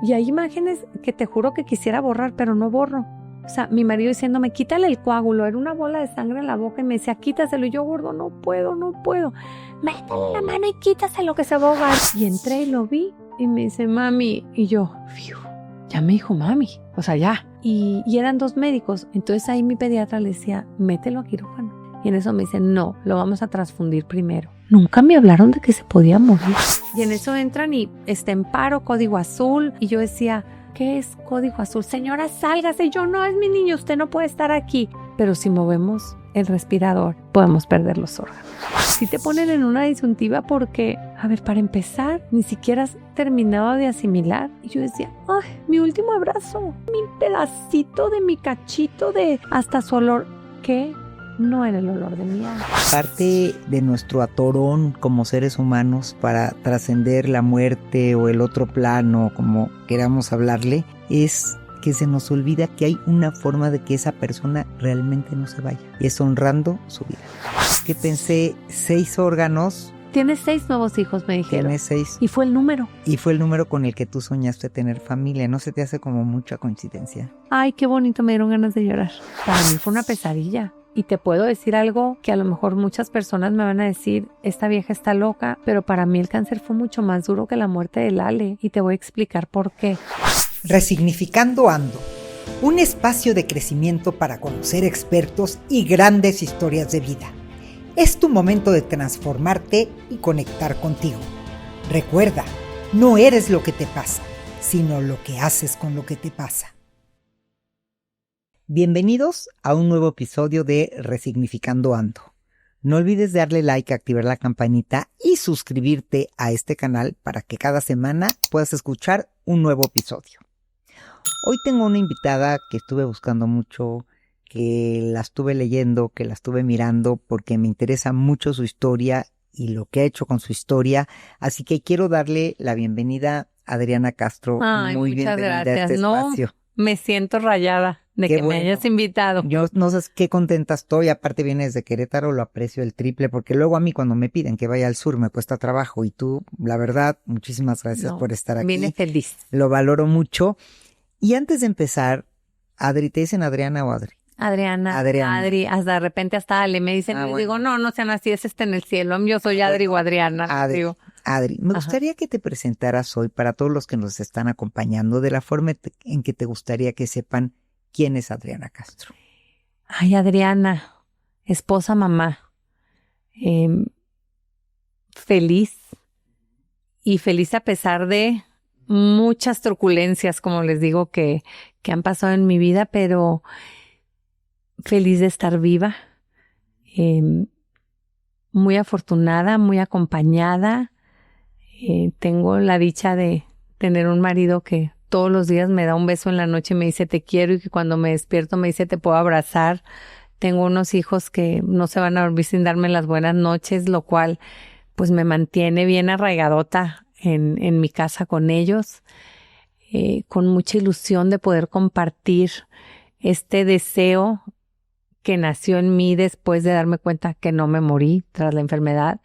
Y hay imágenes que te juro que quisiera borrar, pero no borro. O sea, mi marido diciéndome, quítale el coágulo, era una bola de sangre en la boca y me decía, quítaselo. Y yo, gordo, no puedo. Métale la mano y quítaselo que se va a ahogar. Y entré y lo vi y me dice, mami. Y yo, fiu, ya me dijo mami, o sea, ya. Y eran 2 médicos. Entonces ahí mi pediatra le decía, mételo a quirófano. Y en eso me dice, no, lo vamos a transfundir primero. Nunca me hablaron de que se podía morir. Y en eso entran y está en paro, código azul. Y yo decía, ¿qué es código azul? Señora, sálgase. Yo, no, es mi niño, usted no puede estar aquí. Pero si movemos el respirador, podemos perder los órganos. Si te ponen en una disyuntiva porque, a ver, para empezar, ni siquiera has terminado de asimilar. Y yo decía, ay, mi último abrazo, mi pedacito de mi cachito de hasta su olor. ¿Qué? No era el olor de mi alma. Parte de nuestro atorón como seres humanos para trascender la muerte o el otro plano, como queramos hablarle, es que se nos olvida que hay una forma de que esa persona realmente no se vaya, y es honrando su vida. Que pensé, 6 órganos. Tienes 6 nuevos hijos, me dijeron. Tienes 6. Y fue el número. Y fue el número con el que tú soñaste tener familia. ¿No se te hace como mucha coincidencia? Ay, qué bonito, me dieron ganas de llorar. Para mí fue una pesadilla. Y te puedo decir algo que a lo mejor muchas personas me van a decir, esta vieja está loca, pero para mí el cáncer fue mucho más duro que la muerte de Lale, y te voy a explicar por qué. Resignificando Ando, un espacio de crecimiento para conocer expertos y grandes historias de vida. Es tu momento de transformarte y conectar contigo. Recuerda, no eres lo que te pasa, sino lo que haces con lo que te pasa. Bienvenidos a un nuevo episodio de Resignificando Ando. No olvides darle like, activar la campanita y suscribirte a este canal para que cada semana puedas escuchar un nuevo episodio. Hoy tengo una invitada que estuve buscando mucho, que la estuve leyendo, que la estuve mirando porque me interesa mucho su historia y lo que ha hecho con su historia. Así que quiero darle la bienvenida a Adriana Castro. Ay, muy muchas bienvenida gracias. a este espacio. Me siento rayada de que bueno. me hayas invitado. Yo no sé qué contenta estoy, aparte vienes de Querétaro, lo aprecio el triple, porque luego a mí cuando me piden que vaya al sur me cuesta trabajo, y tú, la verdad, muchísimas gracias por estar aquí. Vine feliz. Lo valoro mucho. Y antes de empezar, Adri, ¿te dicen Adriana o Adri? Adriana. Adri, hasta de repente hasta Ale me dicen, y digo, no sean así, es en el cielo, yo soy Adri o Adriana. Adri, me gustaría que te presentaras hoy para todos los que nos están acompañando de la forma en que te gustaría que sepan quién es Adriana Castro. Ay, Adriana, esposa, mamá, feliz, y feliz a pesar de muchas turbulencias, como les digo, que han pasado en mi vida, pero feliz de estar viva, muy afortunada, muy acompañada. Tengo la dicha de tener un marido que todos los días me da un beso en la noche y me dice te quiero, y que cuando me despierto me dice te puedo abrazar. Tengo unos hijos que no se van a dormir sin darme las buenas noches, lo cual pues me mantiene bien arraigadota en mi casa con ellos, con mucha ilusión de poder compartir este deseo que nació en mí después de darme cuenta que no me morí tras la enfermedad,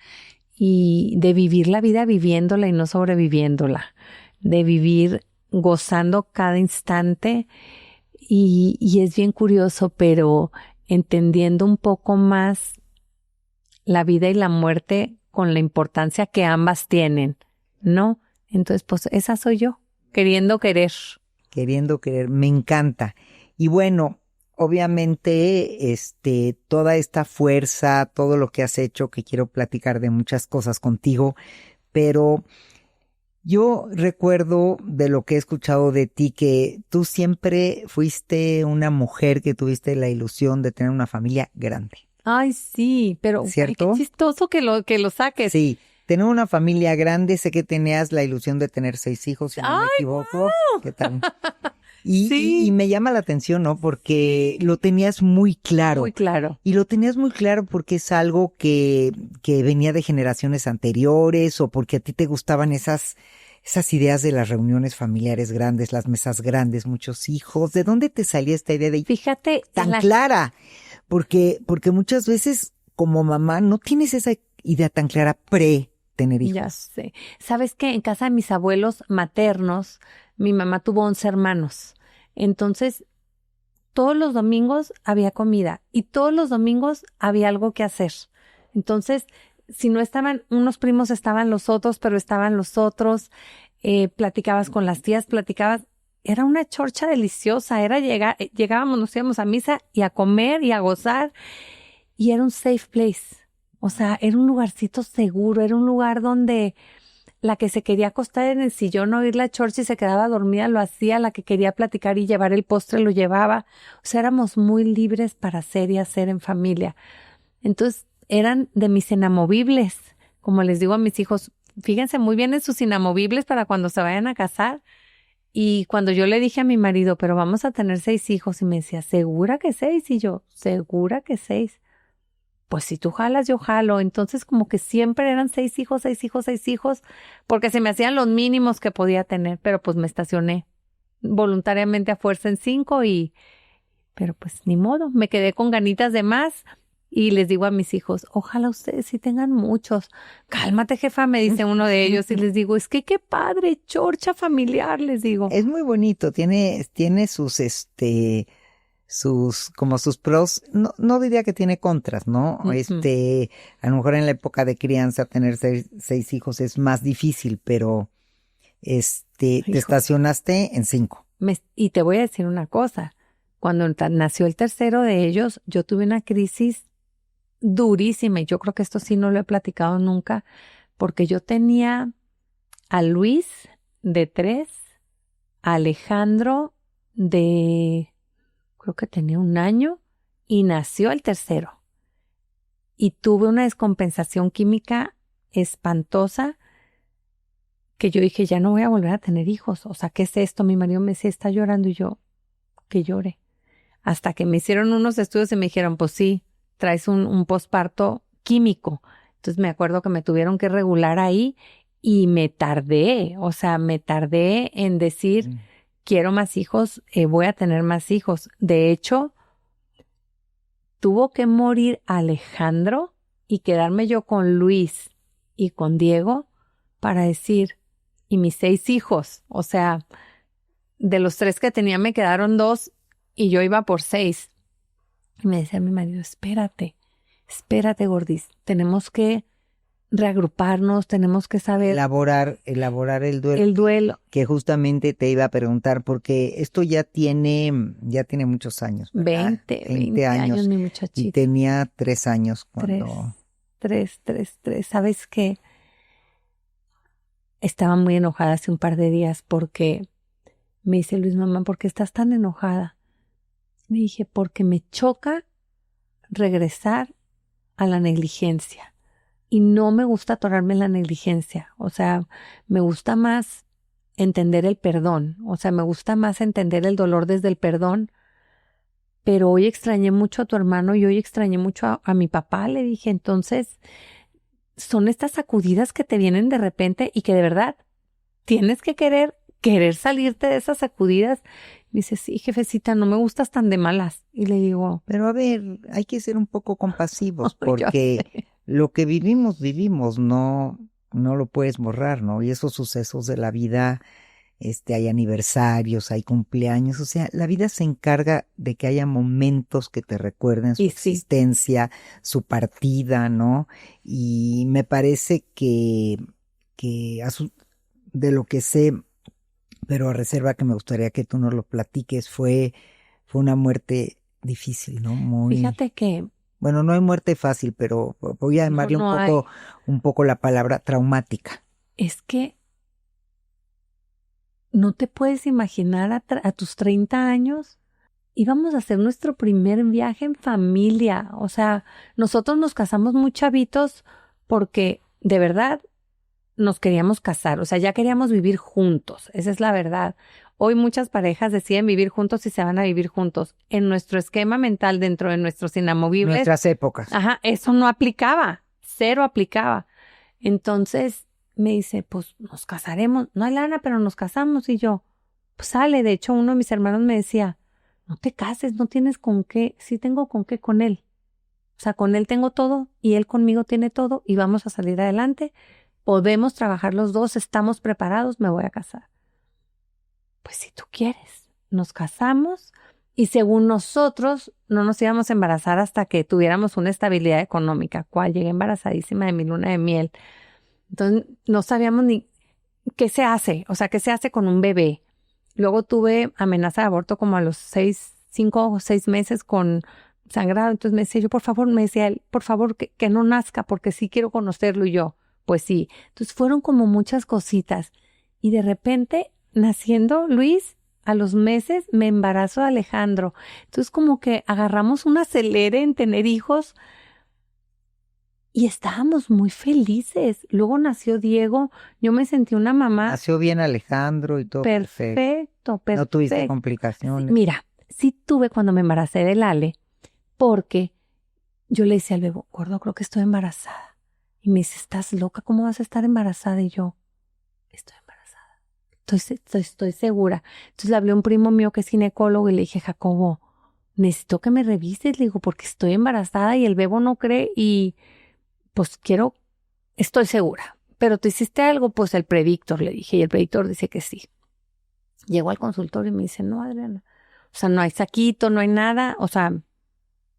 y de vivir la vida viviéndola y no sobreviviéndola, de vivir gozando cada instante, y es bien curioso, pero entendiendo un poco más la vida y la muerte con la importancia que ambas tienen, ¿no? Entonces, pues esa soy yo, queriendo querer. Queriendo querer, me encanta. Y bueno, obviamente, toda esta fuerza, todo lo que has hecho, que quiero platicar de muchas cosas contigo, pero yo recuerdo de lo que he escuchado de ti, que tú siempre fuiste una mujer que tuviste la ilusión de tener una familia grande. Ay, sí, pero ¿cierto? Ay, qué chistoso que lo saques. Sí, tener una familia grande, sé que tenías la ilusión de tener 6 hijos, si no me equivoco. Wow. ¿Qué tal? Y me llama la atención, ¿no? Porque lo tenías muy claro. Muy claro. Y lo tenías muy claro porque es algo que venía de generaciones anteriores, o porque a ti te gustaban esas ideas de las reuniones familiares grandes, las mesas grandes, muchos hijos. ¿De dónde te salía esta idea de Fíjate tan clara? Porque muchas veces como mamá no tienes esa idea tan clara tener hijos. Ya sé. ¿Sabes qué? En casa de mis abuelos maternos, Mi mamá tuvo 11 hermanos. Entonces, todos los domingos había comida y todos los domingos había algo que hacer. Entonces, si no estaban unos primos, estaban los otros, pero estaban los otros. Platicabas con las tías, platicabas. Era una chorcha deliciosa. Era llegábamos, nos íbamos a misa y a comer y a gozar. Y era un safe place. O sea, era un lugarcito seguro, era un lugar donde la que se quería acostar en el sillón a oír la chorcha y se quedaba dormida lo hacía, la que quería platicar y llevar el postre lo llevaba. O sea, éramos muy libres para hacer y hacer en familia. Entonces, eran de mis inamovibles. Como les digo a mis hijos, fíjense muy bien en sus inamovibles para cuando se vayan a casar. Y cuando yo le dije a mi marido, pero vamos a tener 6 hijos, y me decía, ¿segura que 6? Y yo, ¿segura que 6? Pues si tú jalas, yo jalo. Entonces como que siempre eran 6 hijos, 6 hijos, 6 hijos, porque se me hacían los mínimos que podía tener, pero pues me estacioné voluntariamente a fuerza en 5 pero pues ni modo, me quedé con ganitas de más y les digo a mis hijos, ojalá ustedes sí tengan muchos. Cálmate, jefa, me dice uno de ellos y les digo, es que qué padre, chorcha familiar, les digo. Es muy bonito, tiene como sus pros, no diría que tiene contras, ¿no? Uh-huh. A lo mejor en la época de crianza tener 6 hijos es más difícil, pero te estacionaste en 5. Y te voy a decir una cosa, cuando nació el tercero de ellos, yo tuve una crisis durísima, y yo creo que esto sí no lo he platicado nunca, porque yo tenía a Luis de 3, a Alejandro creo que tenía 1 año, y nació el tercero. Y tuve una descompensación química espantosa que yo dije, ya no voy a volver a tener hijos. O sea, ¿qué es esto? Mi marido me decía, está llorando, y yo, que llore. Hasta que me hicieron unos estudios y me dijeron, pues sí, traes un posparto químico. Entonces me acuerdo que me tuvieron que regular ahí y me tardé en decir, quiero más hijos, voy a tener más hijos. De hecho, tuvo que morir Alejandro y quedarme yo con Luis y con Diego para decir, y mis 6 hijos, o sea, de los 3 que tenía me quedaron 2 y yo iba por 6. Y me decía mi marido, espérate, Gordis, tenemos que reagruparnos, tenemos que saber Elaborar el duelo. el duelo. Que justamente te iba a preguntar, porque esto ya tiene muchos años, ¿verdad? 20 años, mi muchachito. Y tenía 3 años cuando... 3. ¿Sabes qué? Estaba muy enojada hace un par de días porque me dice Luis, mamá, ¿por qué estás tan enojada? Le dije, porque me choca regresar a la negligencia. Y no me gusta atorarme en la negligencia. O sea, me gusta más entender el perdón. O sea, me gusta más entender el dolor desde el perdón. Pero hoy extrañé mucho a tu hermano y hoy extrañé mucho a mi papá. Le dije, entonces, son estas sacudidas que te vienen de repente y que de verdad tienes que querer salirte de esas sacudidas. Me dice, sí, jefecita, no me gustas tan de malas. Y le digo, pero a ver, hay que ser un poco compasivos porque lo que vivimos, no lo puedes borrar, ¿no? Y esos sucesos de la vida, hay aniversarios, hay cumpleaños, o sea, la vida se encarga de que haya momentos que te recuerden su existencia, su partida, ¿no? Y me parece que de lo que sé, pero a reserva que me gustaría que tú nos lo platiques, fue una muerte difícil, ¿no? Muy... Fíjate que... Bueno, no hay muerte fácil, pero voy a llamarle un poco la palabra traumática. Es que no te puedes imaginar a tus 30 años, íbamos a hacer nuestro primer viaje en familia. O sea, nosotros nos casamos muy chavitos porque de verdad nos queríamos casar, o sea, ya queríamos vivir juntos, esa es la verdad. Hoy muchas parejas deciden vivir juntos y se van a vivir juntos. En nuestro esquema mental, dentro de nuestros inamovibles, nuestras épocas. Ajá, eso no aplicaba, 0 aplicaba. Entonces me dice, pues nos casaremos, no hay lana, pero nos casamos. Y yo, pues sale. De hecho, uno de mis hermanos me decía, no te cases, no tienes con qué. Sí tengo con qué con él. O sea, con él tengo todo y él conmigo tiene todo y vamos a salir adelante. Podemos trabajar los dos, estamos preparados, me voy a casar. quieres? Nos casamos y según nosotros no nos íbamos a embarazar hasta que tuviéramos una estabilidad económica, cual llegué embarazadísima de mi luna de miel. Entonces no sabíamos ni qué se hace, o sea, qué se hace con un bebé. Luego tuve amenaza de aborto como a los 5 o 6 meses con sangrado. Entonces me decía yo, me decía él, por favor, que no nazca porque sí quiero conocerlo. Y yo, pues sí. Entonces fueron como muchas cositas. Y de repente, naciendo Luis, a los meses me embarazo de Alejandro. Entonces como que agarramos un acelere en tener hijos y estábamos muy felices. Luego nació Diego. Yo me sentí una mamá Nació bien Alejandro y todo perfecto. No tuviste complicaciones. Sí, mira, sí tuve cuando me embaracé del Ale, porque yo le decía al bebé, gordo, creo que estoy embarazada. Y me dice, ¿estás loca? ¿Cómo vas a estar embarazada? Y yo, estoy embarazada. Estoy segura. Entonces le hablé a un primo mío que es ginecólogo y le dije, Jacobo, necesito que me revises. Le digo, porque estoy embarazada y el bebo no cree y pues estoy segura. Pero tú hiciste algo, pues el predictor, le dije, y el predictor dice que sí. Llegó al consultorio y me dice, no, Adriana, o sea, no hay saquito, no hay nada, o sea,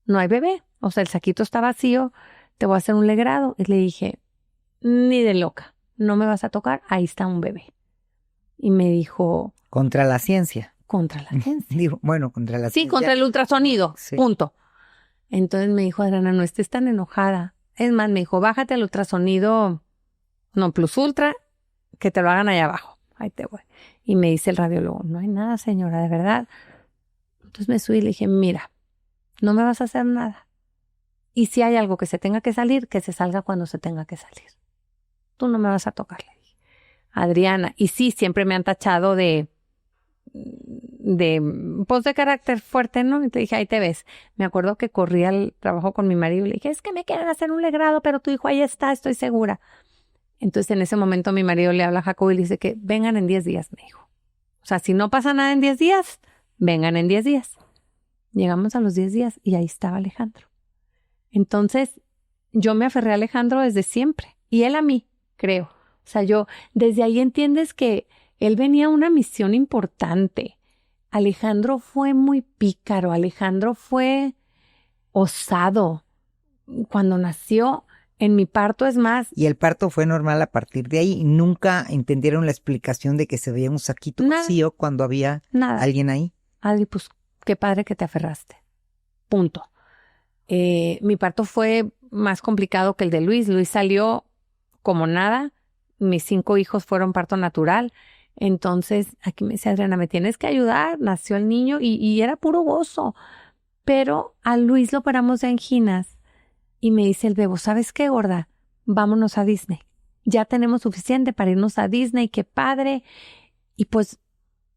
no hay bebé, o sea, el saquito está vacío, te voy a hacer un legrado. Y le dije, ni de loca, no me vas a tocar, ahí está un bebé. Y me dijo, contra la ciencia. Contra la ciencia. Digo, bueno, contra la ciencia. Sí, contra el ultrasonido, sí. Punto. Entonces me dijo, Adriana, no estés tan enojada. Es más, me dijo, bájate al ultrasonido no plus ultra, que te lo hagan allá abajo. Ahí te voy. Y me dice el radiólogo, no hay nada, señora, de verdad. Entonces me subí y le dije, mira, no me vas a hacer nada. Y si hay algo que se tenga que salir, que se salga cuando se tenga que salir. Tú no me vas a tocar, le dije. Adriana, y sí, siempre me han tachado de carácter fuerte, ¿no? Y te dije, ahí te ves. Me acuerdo que corrí al trabajo con mi marido y le dije, es que me quieren hacer un legrado, pero tu hijo ahí está, estoy segura. Entonces en ese momento mi marido le habla a Jacobo y le dice que vengan en 10 días, me dijo. O sea, si no pasa nada en 10 días, vengan en 10 días. Llegamos a los 10 días y ahí estaba Alejandro. Entonces yo me aferré a Alejandro desde siempre y él a mí, creo. O sea, desde ahí entiendes que él venía a una misión importante. Alejandro fue muy pícaro, Alejandro fue osado. Cuando nació, en mi parto, es más. Y el parto fue normal a partir de ahí. Y nunca entendieron la explicación de que se veía un saquito vacío cuando había alguien ahí. Adri, pues qué padre que te aferraste. Punto. Mi parto fue más complicado que el de Luis. Luis salió como nada. Mis 5 hijos fueron parto natural. Entonces, aquí me dice Adriana, me tienes que ayudar. Nació el niño y era puro gozo. Pero a Luis lo operamos de anginas. Y me dice el bebo, ¿sabes qué, gorda? Vámonos a Disney. Ya tenemos suficiente para irnos a Disney, qué padre. Y pues,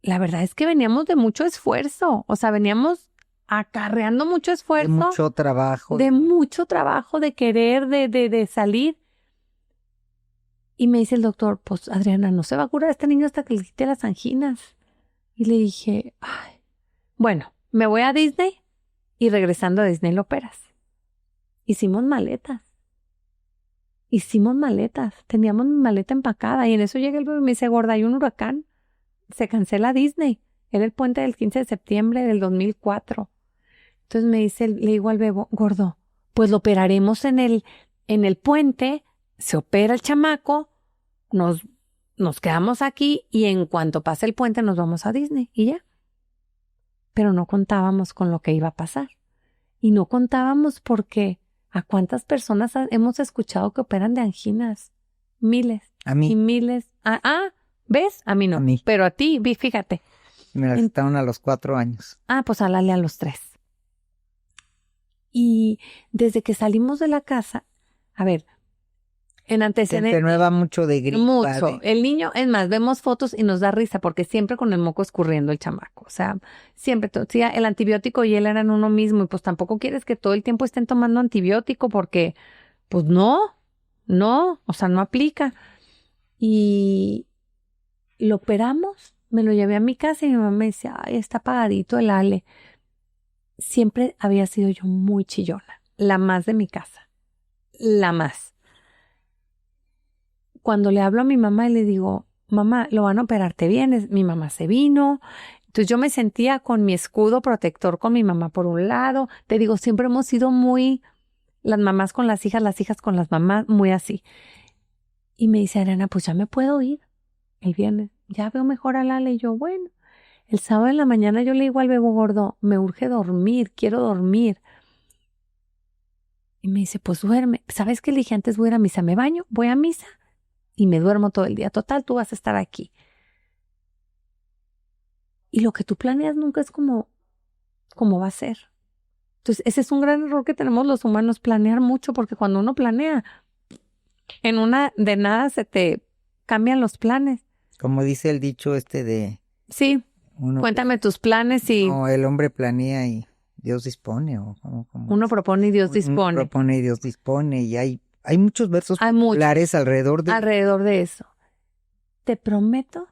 la verdad es que veníamos de mucho esfuerzo. O sea, veníamos acarreando mucho esfuerzo. De mucho trabajo. De mucho trabajo, de querer, de salir. Y me dice el doctor, pues, Adriana, no se va a curar este niño hasta que le quite las anginas. Y le dije, ay, bueno, me voy a Disney y regresando a Disney lo operas. Hicimos maletas. Teníamos mi maleta empacada y en eso llega el bebé y me dice, gorda, hay un huracán. Se cancela Disney. Era el puente del 15 de septiembre del 2004. Entonces me dice, le digo al bebo, gordo, pues lo operaremos en el puente, se opera el chamaco, nos quedamos aquí y en cuanto pase el puente nos vamos a Disney y ya. Pero no contábamos con lo que iba a pasar. Y no contábamos porque ¿a cuántas personas hemos escuchado que operan de anginas? Miles. A mí. Y miles. ¿Ves? A mí no. A mí. Pero a ti, fíjate. Me las quitaron a los 4 años. Pues a Lale a los 3. Y desde que salimos de la casa, a ver, en antecedentes. Se renueva mucho de gripa. Mucho. El niño, es más, vemos fotos y nos da risa porque siempre con el moco escurriendo el chamaco. O sea, siempre. Sí, el antibiótico y él eran uno mismo y pues tampoco quieres que todo el tiempo estén tomando antibiótico porque, pues no, o sea, no aplica. Y lo operamos, me lo llevé a mi casa y mi mamá me decía, ay, está apagadito el Ale. Siempre había sido yo muy chillona, la más de mi casa, la más. Cuando le hablo a mi mamá y le digo, mamá, lo van a operar, ¿te vienes? Mi mamá se vino, Entonces yo me sentía con mi escudo protector, con mi mamá por un lado. Te digo, siempre hemos sido muy, las mamás con las hijas con las mamás, muy así. Y me dice Adriana, pues ya me puedo ir el viernes. Ya veo mejor a Lala. Y yo, bueno. El sábado en la mañana yo le digo al bebo gordo, me urge dormir, quiero dormir. Y me dice, pues duerme. ¿Sabes qué le dije? Antes voy a ir a misa, me baño, voy a misa y me duermo todo el día. Total, tú vas a estar aquí. Y lo que tú planeas nunca es como va a ser. Entonces, ese es un gran error que tenemos los humanos, planear mucho, porque cuando uno planea, en una de nada se te cambian los planes. Como dice el dicho de... Sí, cuéntame tus planes y... No, el hombre planea y Dios dispone. O como uno propone y Dios dispone. Uno propone y Dios dispone. Y hay muchos versos populares alrededor de eso. Te prometo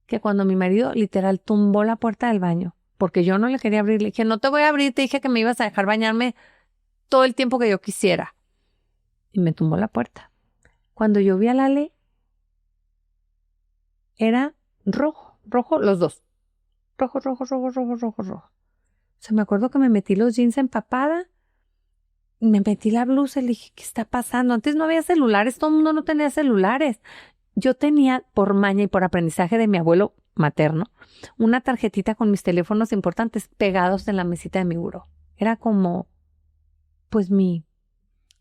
que cuando mi marido literal tumbó la puerta del baño, porque yo no le quería abrir, le dije, no te voy a abrir, te dije que me ibas a dejar bañarme todo el tiempo que yo quisiera. Y me tumbó la puerta. Cuando yo vi a Lale, era rojo, los dos. Rojo. O sea, me acuerdo que me metí los jeans empapada, me metí la blusa y le dije, ¿qué está pasando? Antes no había celulares, todo el mundo no tenía celulares. Yo tenía, por maña y por aprendizaje de mi abuelo materno, una tarjetita con mis teléfonos importantes pegados en la mesita de mi buró. Era como, pues de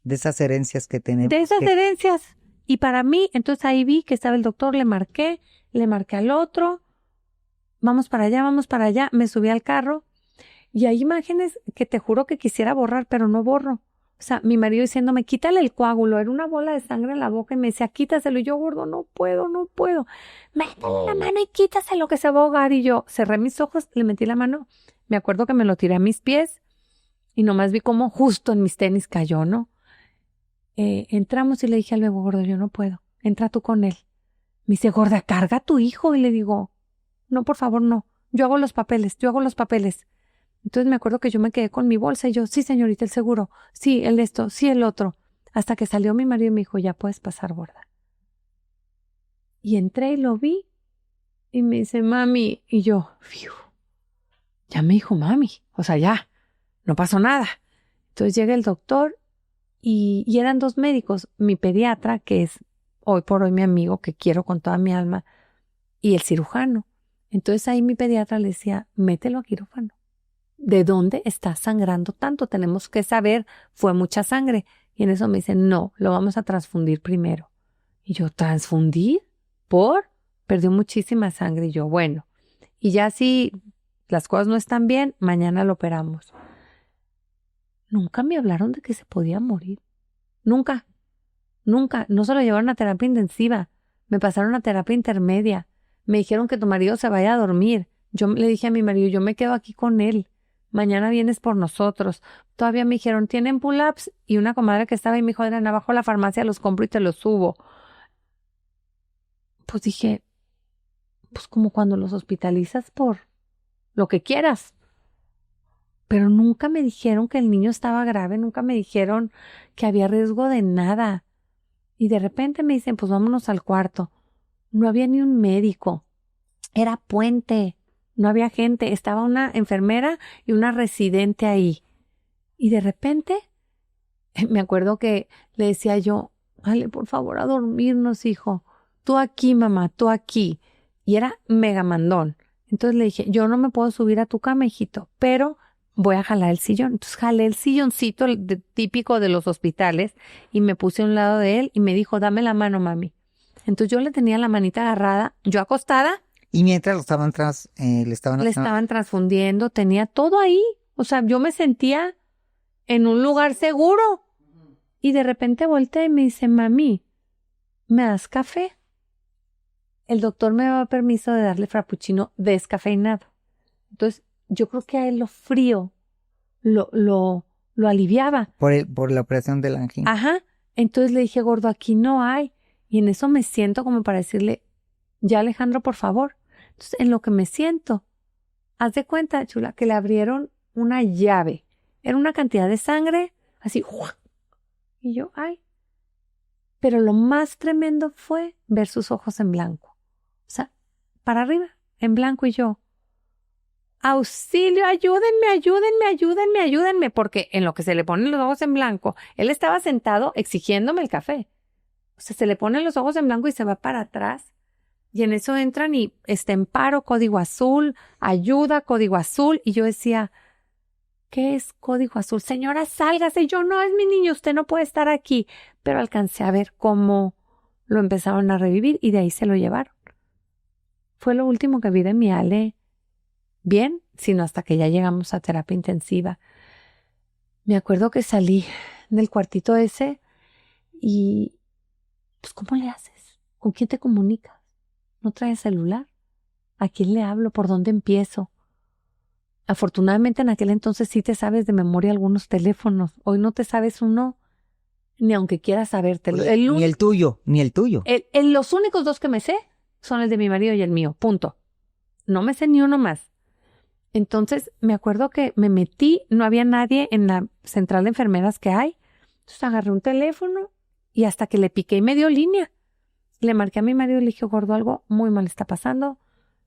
esas herencias que tenemos. De esas herencias. Y para mí, entonces ahí vi que estaba el doctor, le marqué al otro, vamos para allá, me subí al carro y hay imágenes que te juro que quisiera borrar, pero no borro. O sea, mi marido diciéndome, quítale el coágulo, era una bola de sangre en la boca y me decía, quítaselo. Y yo, gordo, no puedo. Métele la mano y quítaselo que se va a ahogar. Y yo cerré mis ojos, le metí la mano. Me acuerdo que me lo tiré a mis pies y nomás vi cómo justo en mis tenis cayó, ¿no? Entramos y le dije al bebo gordo, yo no puedo, entra tú con él. Me dice, gorda, carga a tu hijo. Y le digo, no, por favor, no, yo hago los papeles. Entonces me acuerdo que yo me quedé con mi bolsa y yo, sí, señorita, el seguro, sí, el de esto, sí, el otro. Hasta que salió mi marido y me dijo, ya puedes pasar, gorda. Y entré y lo vi y me dice, mami, y yo, ¡fiu! Ya me dijo mami, o sea, ya, no pasó nada. Entonces llega el doctor y eran dos médicos, mi pediatra, que es hoy por hoy mi amigo, que quiero con toda mi alma, y el cirujano. Entonces ahí mi pediatra le decía, mételo a quirófano. ¿De dónde está sangrando tanto? Tenemos que saber, fue mucha sangre. Y en eso me dicen, no, lo vamos a transfundir primero. Y yo, ¿transfundir? ¿Por? Perdió muchísima sangre. Y yo, bueno, y ya si las cosas no están bien, mañana lo operamos. Nunca me hablaron de que se podía morir. Nunca. No se lo llevaron a terapia intensiva. Me pasaron a terapia intermedia. Me dijeron que tu marido se vaya a dormir. Yo le dije a mi marido, yo me quedo aquí con él. Mañana vienes por nosotros. Todavía me dijeron, ¿tienen pull-ups? Y una comadre que estaba ahí me dijo, Adriana, abajo a la farmacia los compro y te los subo. Pues dije, pues como cuando los hospitalizas por lo que quieras. Pero nunca me dijeron que el niño estaba grave, nunca me dijeron que había riesgo de nada. Y de repente me dicen, pues vámonos al cuarto. No había ni un médico. Era puente. No había gente. Estaba una enfermera y una residente ahí. Y de repente, me acuerdo que le decía yo, dale, por favor, a dormirnos, hijo. Tú aquí, mamá, tú aquí. Y era mega mandón. Entonces le dije, yo no me puedo subir a tu cama, hijito, pero voy a jalar el sillón. Entonces jalé el silloncito típico de los hospitales y me puse a un lado de él y me dijo, dame la mano, mami. Entonces yo le tenía la manita agarrada, yo acostada. Y mientras le estaban transfundiendo, tenía todo ahí. O sea, yo me sentía en un lugar seguro. Y de repente volteé y me dice, mami, ¿me das café? El doctor me daba permiso de darle frappuccino descafeinado. Entonces, yo creo que a él lo frío lo aliviaba. Por la operación del angina. Ajá. Entonces le dije, gordo, aquí no hay. Y en eso me siento como para decirle, ya Alejandro, por favor. Entonces, en lo que me siento, haz de cuenta, chula, que le abrieron una llave. Era una cantidad de sangre, así, ¡uah! Y yo, ay. Pero lo más tremendo fue ver sus ojos en blanco. O sea, para arriba, en blanco, y yo, auxilio, ayúdenme, ayúdenme, ayúdenme, ayúdenme, porque en lo que se le ponen los ojos en blanco, él estaba sentado exigiéndome el café. O sea, se le ponen los ojos en blanco y se va para atrás. Y en eso entran y en paro, código azul, ayuda, código azul. Y yo decía, ¿qué es código azul? Señora, sálgase. Y yo, no, es mi niño, usted no puede estar aquí. Pero alcancé a ver cómo lo empezaron a revivir y de ahí se lo llevaron. Fue lo último que vi de mi Ale bien, sino hasta que ya llegamos a terapia intensiva. Me acuerdo que salí del cuartito ese y, pues, ¿cómo le haces? ¿Con quién te comunicas? ¿No traes celular? ¿A quién le hablo? ¿Por dónde empiezo? Afortunadamente en aquel entonces sí te sabes de memoria algunos teléfonos. Hoy no te sabes uno, ni aunque quieras sabértelo. Oye, ni el tuyo. Los únicos dos que me sé son el de mi marido y el mío, punto. No me sé ni uno más. Entonces me acuerdo que me metí, no había nadie en la central de enfermeras que hay. Entonces agarré un teléfono y hasta que le piqué y me dio línea. Le marqué a mi marido y le dije, gordo, algo muy mal está pasando.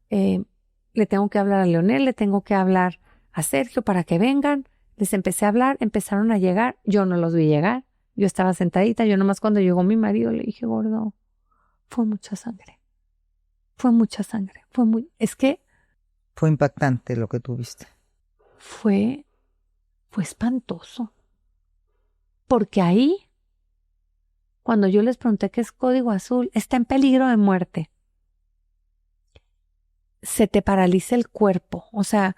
Le tengo que hablar a Leonel, le tengo que hablar a Sergio para que vengan. Les empecé a hablar, empezaron a llegar. Yo no los vi llegar. Yo estaba sentadita. Yo nomás cuando llegó mi marido le dije, gordo, fue mucha sangre. Fue mucha sangre. Es que Fue impactante lo que tuviste. fue espantoso. Porque ahí, cuando yo les pregunté qué es código azul, está en peligro de muerte. Se te paraliza el cuerpo. O sea,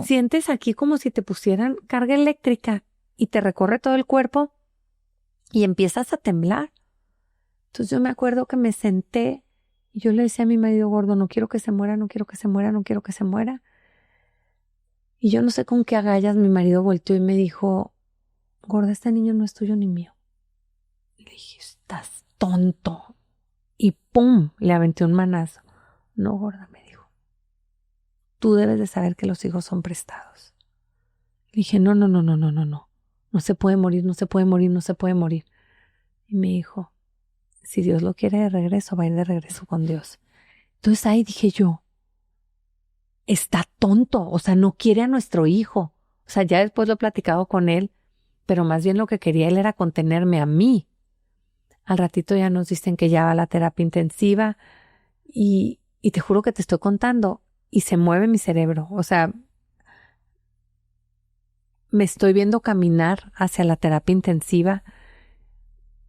sientes aquí como si te pusieran carga eléctrica y te recorre todo el cuerpo y empiezas a temblar. Entonces yo me acuerdo que me senté y yo le decía a mi marido, gordo, no quiero que se muera, no quiero que se muera, no quiero que se muera. Y yo no sé con qué agallas mi marido volteó y me dijo, gorda, este niño no es tuyo ni mío. Y le dije, estás tonto. Y ¡pum! Le aventé un manazo. No, gorda, me dijo. Tú debes de saber que los hijos son prestados. Le dije, no. No se puede morir, no se puede morir, no se puede morir. Y me dijo, si Dios lo quiere de regreso, va a ir de regreso con Dios. Entonces ahí dije yo, está tonto, o sea, no quiere a nuestro hijo. O sea, ya después lo he platicado con él, pero más bien lo que quería él era contenerme a mí. Al ratito ya nos dicen que ya va a la terapia intensiva y te juro que te estoy contando y se mueve mi cerebro. O sea, me estoy viendo caminar hacia la terapia intensiva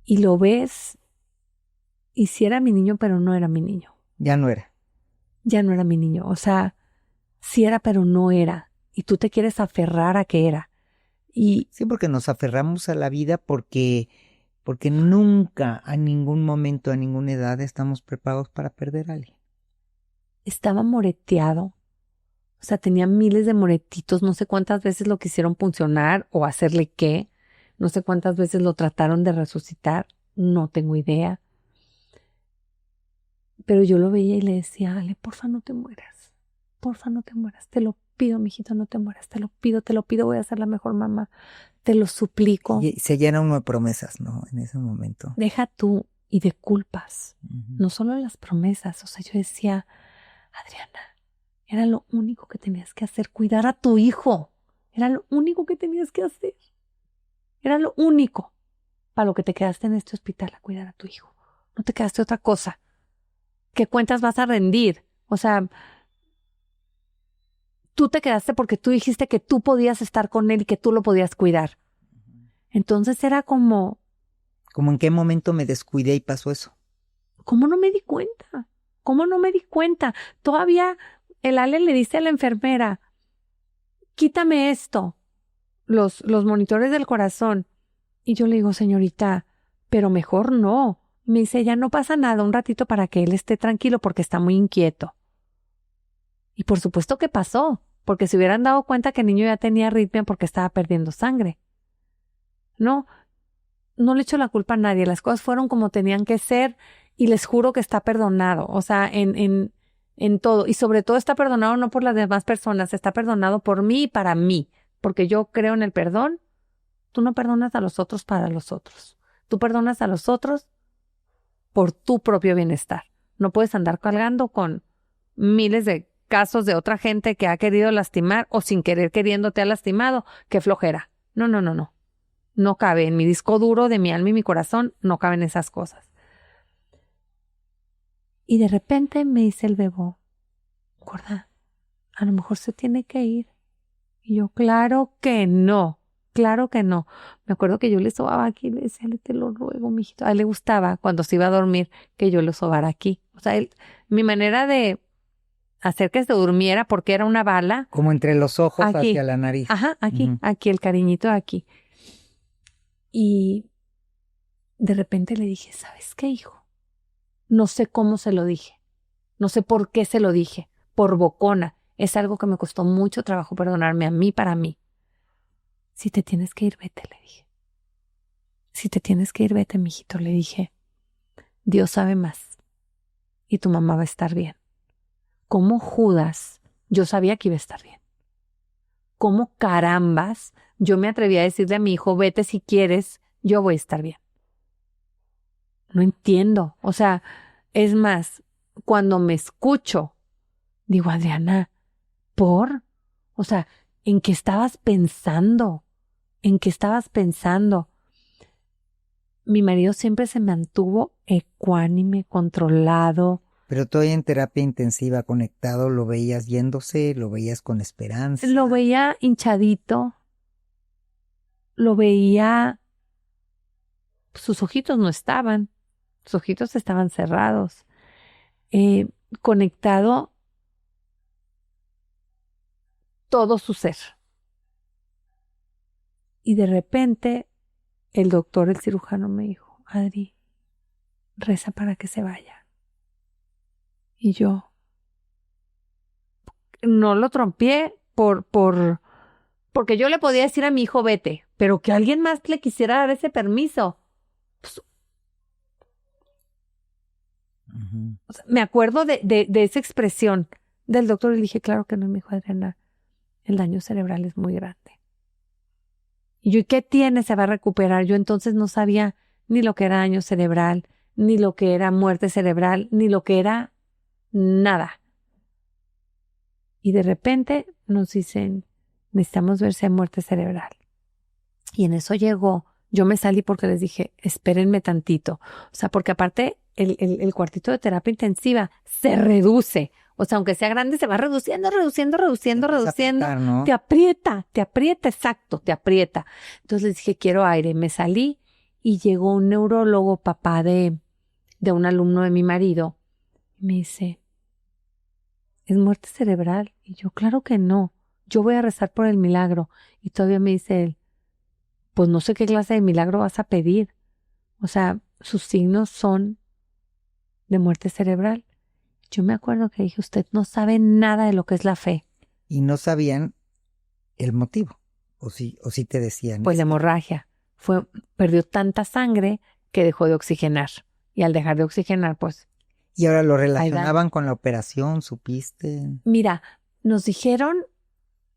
y lo ves y sí era mi niño, pero no era mi niño. Ya no era. Ya no era mi niño. O sea, sí era, pero no era. Y tú te quieres aferrar a que era. Y Sí, porque nos aferramos a la vida porque nunca, a ningún momento, a ninguna edad estamos preparados para perder a alguien. estaba moreteado. O sea, tenía miles de moretitos. No sé cuántas veces lo quisieron puncionar o hacerle qué. No sé cuántas veces lo trataron de resucitar. No tengo idea. Pero yo lo veía y le decía, Ale, porfa, no te mueras. Porfa, no te mueras. Te lo pido, mijito, no te mueras. Te lo pido. Voy a ser la mejor mamá. Te lo suplico. Y se llena uno de promesas, ¿no? En ese momento. Deja tú y de culpas. Ujú. No solo las promesas. O sea, yo decía, Adriana, era lo único que tenías que hacer, cuidar a tu hijo. Era lo único que tenías que hacer. Era lo único para lo que te quedaste en este hospital, a cuidar a tu hijo. No te quedaste otra cosa. ¿Qué cuentas vas a rendir? O sea, tú te quedaste porque tú dijiste que tú podías estar con él y que tú lo podías cuidar. Entonces era como, ¿Cómo en qué momento me descuidé y pasó eso? ¿cómo no me di cuenta? ¿Cómo no me di cuenta? Todavía el Ale le dice a la enfermera, quítame esto, los monitores del corazón. Y yo le digo, señorita, pero mejor no. Me dice, ya no pasa nada, un ratito para que él esté tranquilo porque está muy inquieto. Y por supuesto que pasó, porque se hubieran dado cuenta que el niño ya tenía arritmia porque estaba perdiendo sangre. No le echo la culpa a nadie, las cosas fueron como tenían que ser y les juro que está perdonado, o sea, en todo. Y sobre todo está perdonado no por las demás personas, está perdonado por mí y para mí, porque yo creo en el perdón. Tú no perdonas a los otros para los otros. Tú perdonas a los otros por tu propio bienestar. No puedes andar cargando con miles de casos de otra gente que ha querido lastimar o sin querer queriendo te ha lastimado, qué flojera. No, no, no, no. No cabe en mi disco duro de mi alma y mi corazón, no caben esas cosas. Y de repente me dice el bebo, gorda, a lo mejor se tiene que ir. Y yo, claro que no. Claro que no. Me acuerdo que yo le sobaba aquí y le decía, te lo ruego, mijito. A él le gustaba cuando se iba a dormir que yo lo sobara aquí. O sea, mi manera de hacer que se durmiera porque era una bala. Como entre los ojos aquí, hacia la nariz. Ajá, aquí, aquí, el cariñito aquí. Y de repente le dije, ¿sabes qué, hijo? No sé cómo se lo dije. No sé por qué se lo dije. Por bocona. Es algo que me costó mucho trabajo perdonarme a mí para mí. Si te tienes que ir, vete, le dije. Si te tienes que ir, vete, mijito, le dije. Dios sabe más. Y tu mamá va a estar bien. ¿Cómo Judas? Yo sabía que iba a estar bien. ¿Cómo carambas? Yo me atreví a decirle a mi hijo, vete si quieres, yo voy a estar bien. No entiendo. O sea, es más, cuando me escucho, digo, Adriana, ¿por? O sea, ¿en qué estabas pensando? ¿En qué estabas pensando? Mi marido siempre se mantuvo ecuánime, controlado. Pero todavía en terapia intensiva, conectado, ¿lo veías yéndose? ¿Lo veías con esperanza? Lo veía hinchadito. Lo veía... Sus ojitos no estaban. Sus ojitos estaban cerrados. Conectado todo su ser. Y de repente el doctor, el cirujano me dijo, Adri, reza para que se vaya. Y yo no lo trompié porque yo le podía decir a mi hijo vete, pero que alguien más le quisiera dar ese permiso. Pues, o sea, me acuerdo de esa expresión del doctor y le dije, claro que no, mi hijo Adriana, el daño cerebral es muy grande. Y yo, ¿y qué tiene? Se va a recuperar. Yo entonces no sabía ni lo que era daño cerebral, ni lo que era muerte cerebral, ni lo que era nada. Y de repente nos dicen, necesitamos ver si hay muerte cerebral. Y en eso llegó, yo me salí porque les dije, espérenme tantito. O sea, porque aparte el cuartito de terapia intensiva se reduce. O sea, aunque sea grande, se va reduciendo. Apretar, ¿no? Te aprieta, exacto, te aprieta. Entonces les dije, quiero aire. Me salí y llegó un neurólogo, papá de un alumno de mi marido. Y me dice, ¿es muerte cerebral? Y yo, claro que no. Yo voy a rezar por el milagro. Y todavía me dice él, pues no sé qué clase de milagro vas a pedir. O sea, sus signos son de muerte cerebral. Yo me acuerdo que dije, usted no sabe nada de lo que es la fe. Y no sabían el motivo. O sí te decían. Pues la hemorragia. Perdió tanta sangre que dejó de oxigenar. Y al dejar de oxigenar, pues... ¿Y ahora lo relacionaban con la operación? ¿Supiste? Mira, nos dijeron,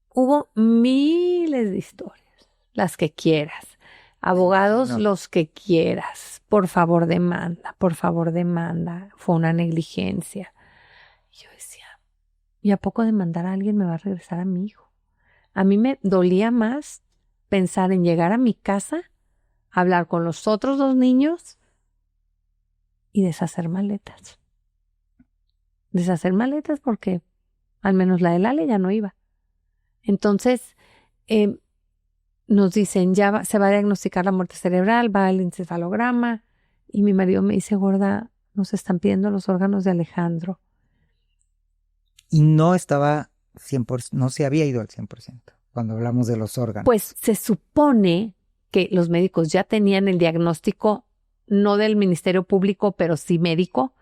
hubo miles de historias. Las que quieras. Abogados, no. Los que quieras. Por favor, demanda. Fue una negligencia. Y yo decía, ¿y a poco demandar a alguien me va a regresar a mi hijo? A mí me dolía más pensar en llegar a mi casa, hablar con los otros 2 niños y deshacer maletas. Deshacer maletas porque al menos la de Lale ya no iba. Entonces, nos dicen, se va a diagnosticar la muerte cerebral, va el encefalograma, y mi marido me dice, gorda, nos están pidiendo los órganos de Alejandro. Y no estaba 100%, no se había ido al 100% cuando hablamos de los órganos. Pues se supone que los médicos ya tenían el diagnóstico, no del Ministerio Público, pero sí médico.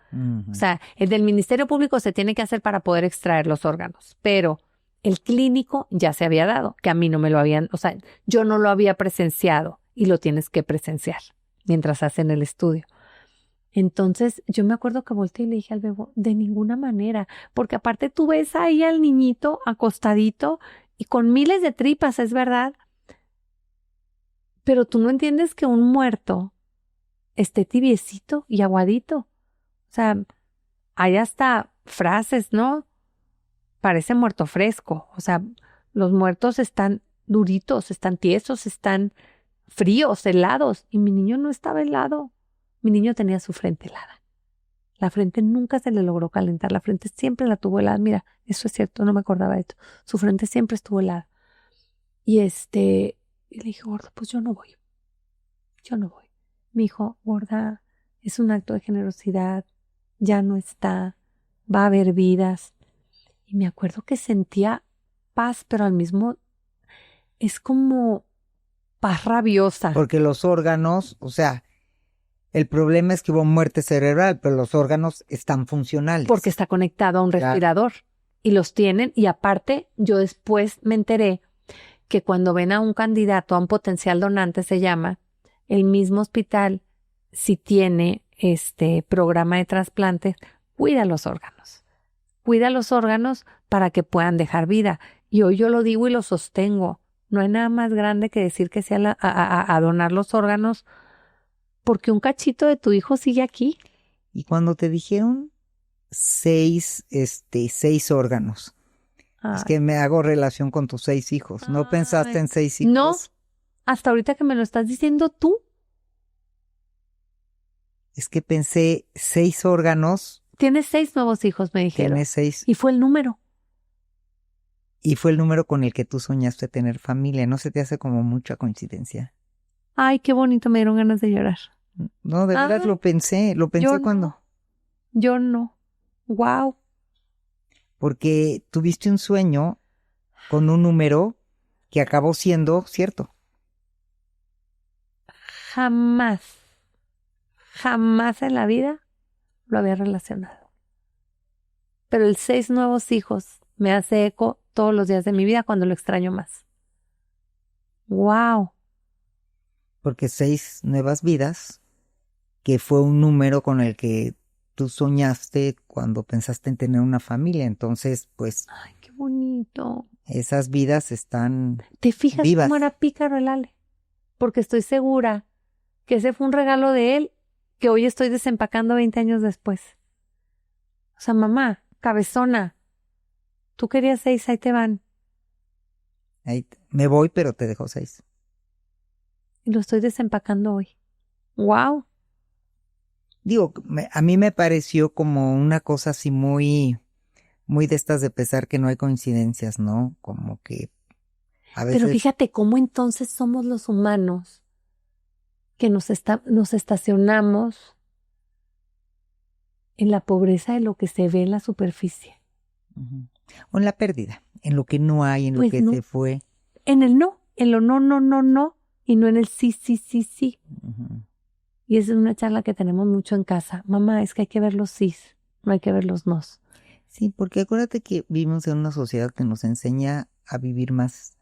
O sea, el del Ministerio Público se tiene que hacer para poder extraer los órganos, pero el clínico ya se había dado, que a mí no me lo habían, o sea, yo no lo había presenciado y lo tienes que presenciar mientras hacen el estudio. Entonces, yo me acuerdo que volteé y le dije al bebé, de ninguna manera, porque aparte tú ves ahí al niñito acostadito y con miles de tripas, es verdad, pero tú no entiendes que un muerto esté tibiecito y aguadito. O sea, hay hasta frases, ¿no? parece muerto fresco. O sea, los muertos están duritos, están tiesos, están fríos, helados. Y mi niño no estaba helado. Mi niño tenía su frente helada. La frente nunca se le logró calentar. La frente siempre la tuvo helada. Mira, eso es cierto, no me acordaba de esto. Su frente siempre estuvo helada. Y y le dije, gordo, pues yo no voy. Yo no voy. Me dijo, gorda, es un acto de generosidad. Ya no está. Va a haber vidas. Y me acuerdo que sentía paz, pero al mismo es como paz rabiosa. Porque los órganos, o sea, el problema es que hubo muerte cerebral, pero los órganos están funcionales. Porque está conectado a un respirador. Y los tienen. Y aparte, yo después me enteré que cuando ven a un candidato, a un potencial donante se llama, el mismo hospital, si tiene programa de trasplantes, cuida los órganos. Cuida los órganos para que puedan dejar vida. Y hoy yo lo digo y lo sostengo. No hay nada más grande que decir que sea a donar los órganos, porque un cachito de tu hijo sigue aquí. Y cuando te dijeron 6 órganos, es que me hago relación con tus 6 hijos. ¿No pensaste en 6 hijos? No, hasta ahorita que me lo estás diciendo tú. Es que pensé 6 órganos. Tienes 6 nuevos hijos, me dijeron. Tienes 6. Y fue el número. Y fue el número con el que tú soñaste tener familia. ¿No se te hace como mucha coincidencia? Ay, qué bonito, me dieron ganas de llorar. No, de verdad lo pensé cuando. No. Yo no. Wow. Porque tuviste un sueño con un número que acabó siendo cierto. Jamás en la vida lo había relacionado. Pero el 6 nuevos hijos me hace eco todos los días de mi vida cuando lo extraño más. Wow. Porque 6 nuevas vidas, que fue un número con el que tú soñaste cuando pensaste en tener una familia. Entonces, pues... Ay, qué bonito. Esas vidas están ¿Te fijas vivas? cómo era pícaro el Ale? Porque estoy segura que ese fue un regalo de él que hoy estoy desempacando 20 años después. O sea, mamá, cabezona, tú querías 6, ahí te van. Ahí me voy, pero te dejo 6. Y lo estoy desempacando hoy. ¡Wow! Digo, a mí me pareció como una cosa así muy de estas de pesar que no hay coincidencias, ¿no? Como que a veces... Pero fíjate cómo entonces somos los humanos que nos estacionamos en la pobreza de lo que se ve en la superficie. Uh-huh. O en la pérdida, en lo que no hay, en Pues lo que no. se fue. En el no, en lo no, y no en el sí. Uh-huh. Y esa es una charla que tenemos mucho en casa. Mamá, es que hay que ver los sís, no hay que ver los nos. Sí, porque acuérdate que vivimos en una sociedad que nos enseña a vivir más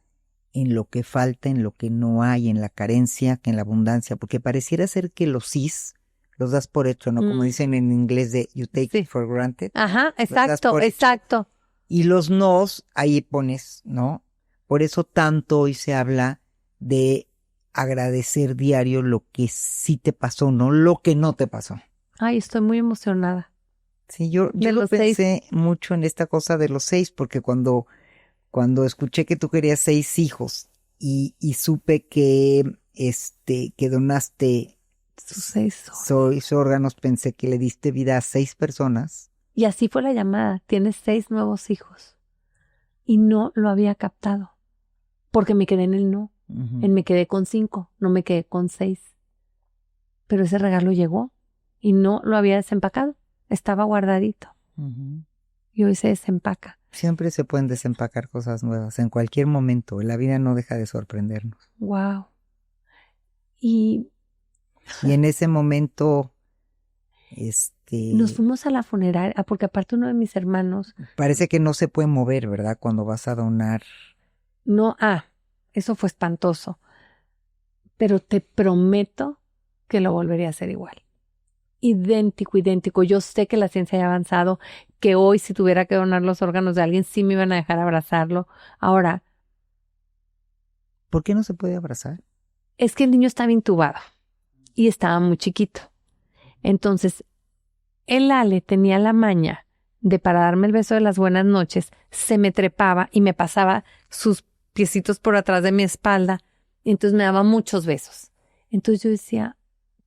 en lo que falta, en lo que no hay, en la carencia, que en la abundancia, porque pareciera ser que los sís los das por hecho, ¿no? Como dicen en inglés de you take it for granted. Ajá, exacto. Y los nos, ahí pones, ¿no? Por eso tanto hoy se habla de agradecer diario lo que sí te pasó, no lo que no te pasó. Ay, estoy muy emocionada. Sí, yo lo pensé mucho en esta cosa de los 6, porque cuando escuché que tú querías 6 hijos y supe que donaste sus 6 órganos, pensé que le diste vida a 6 personas. Y así fue la llamada. Tienes 6 nuevos hijos. Y no lo había captado. Porque me quedé en el no. Uh-huh. Me quedé con 5, no me quedé con 6. Pero ese regalo llegó y no lo había desempacado. Estaba guardadito. Uh-huh. Y hoy se desempaca. Siempre se pueden desempacar cosas nuevas, en cualquier momento. La vida no deja de sorprendernos. Wow. Y en ese momento, nos fuimos a la funeraria, porque aparte uno de mis hermanos... Parece que no se puede mover, ¿verdad? Cuando vas a donar. No, eso fue espantoso. Pero te prometo que lo volvería a hacer igual. Idéntico. Yo sé que la ciencia ha avanzado, que hoy si tuviera que donar los órganos de alguien, sí me iban a dejar abrazarlo. Ahora... ¿Por qué no se puede abrazar? Es que el niño estaba intubado y estaba muy chiquito. Entonces, el Ale tenía la maña de para darme el beso de las buenas noches, se me trepaba y me pasaba sus piecitos por atrás de mi espalda. Y entonces me daba muchos besos. Entonces yo decía,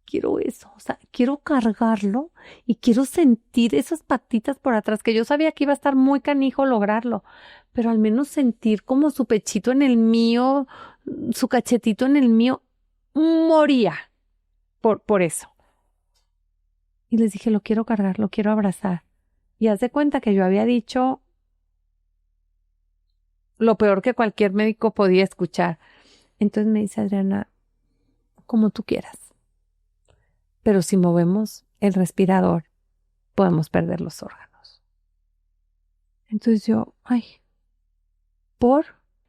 quiero eso, o sea, quiero cargarlo y quiero sentir esas patitas por atrás, que yo sabía que iba a estar muy canijo lograrlo, pero al menos sentir como su pechito en el mío, su cachetito en el mío, moría por eso. Y les dije, lo quiero cargar, lo quiero abrazar. Y haz de cuenta que yo había dicho lo peor que cualquier médico podía escuchar. Entonces me dice Adriana, como tú quieras. Pero si movemos el respirador, podemos perder los órganos. Entonces yo,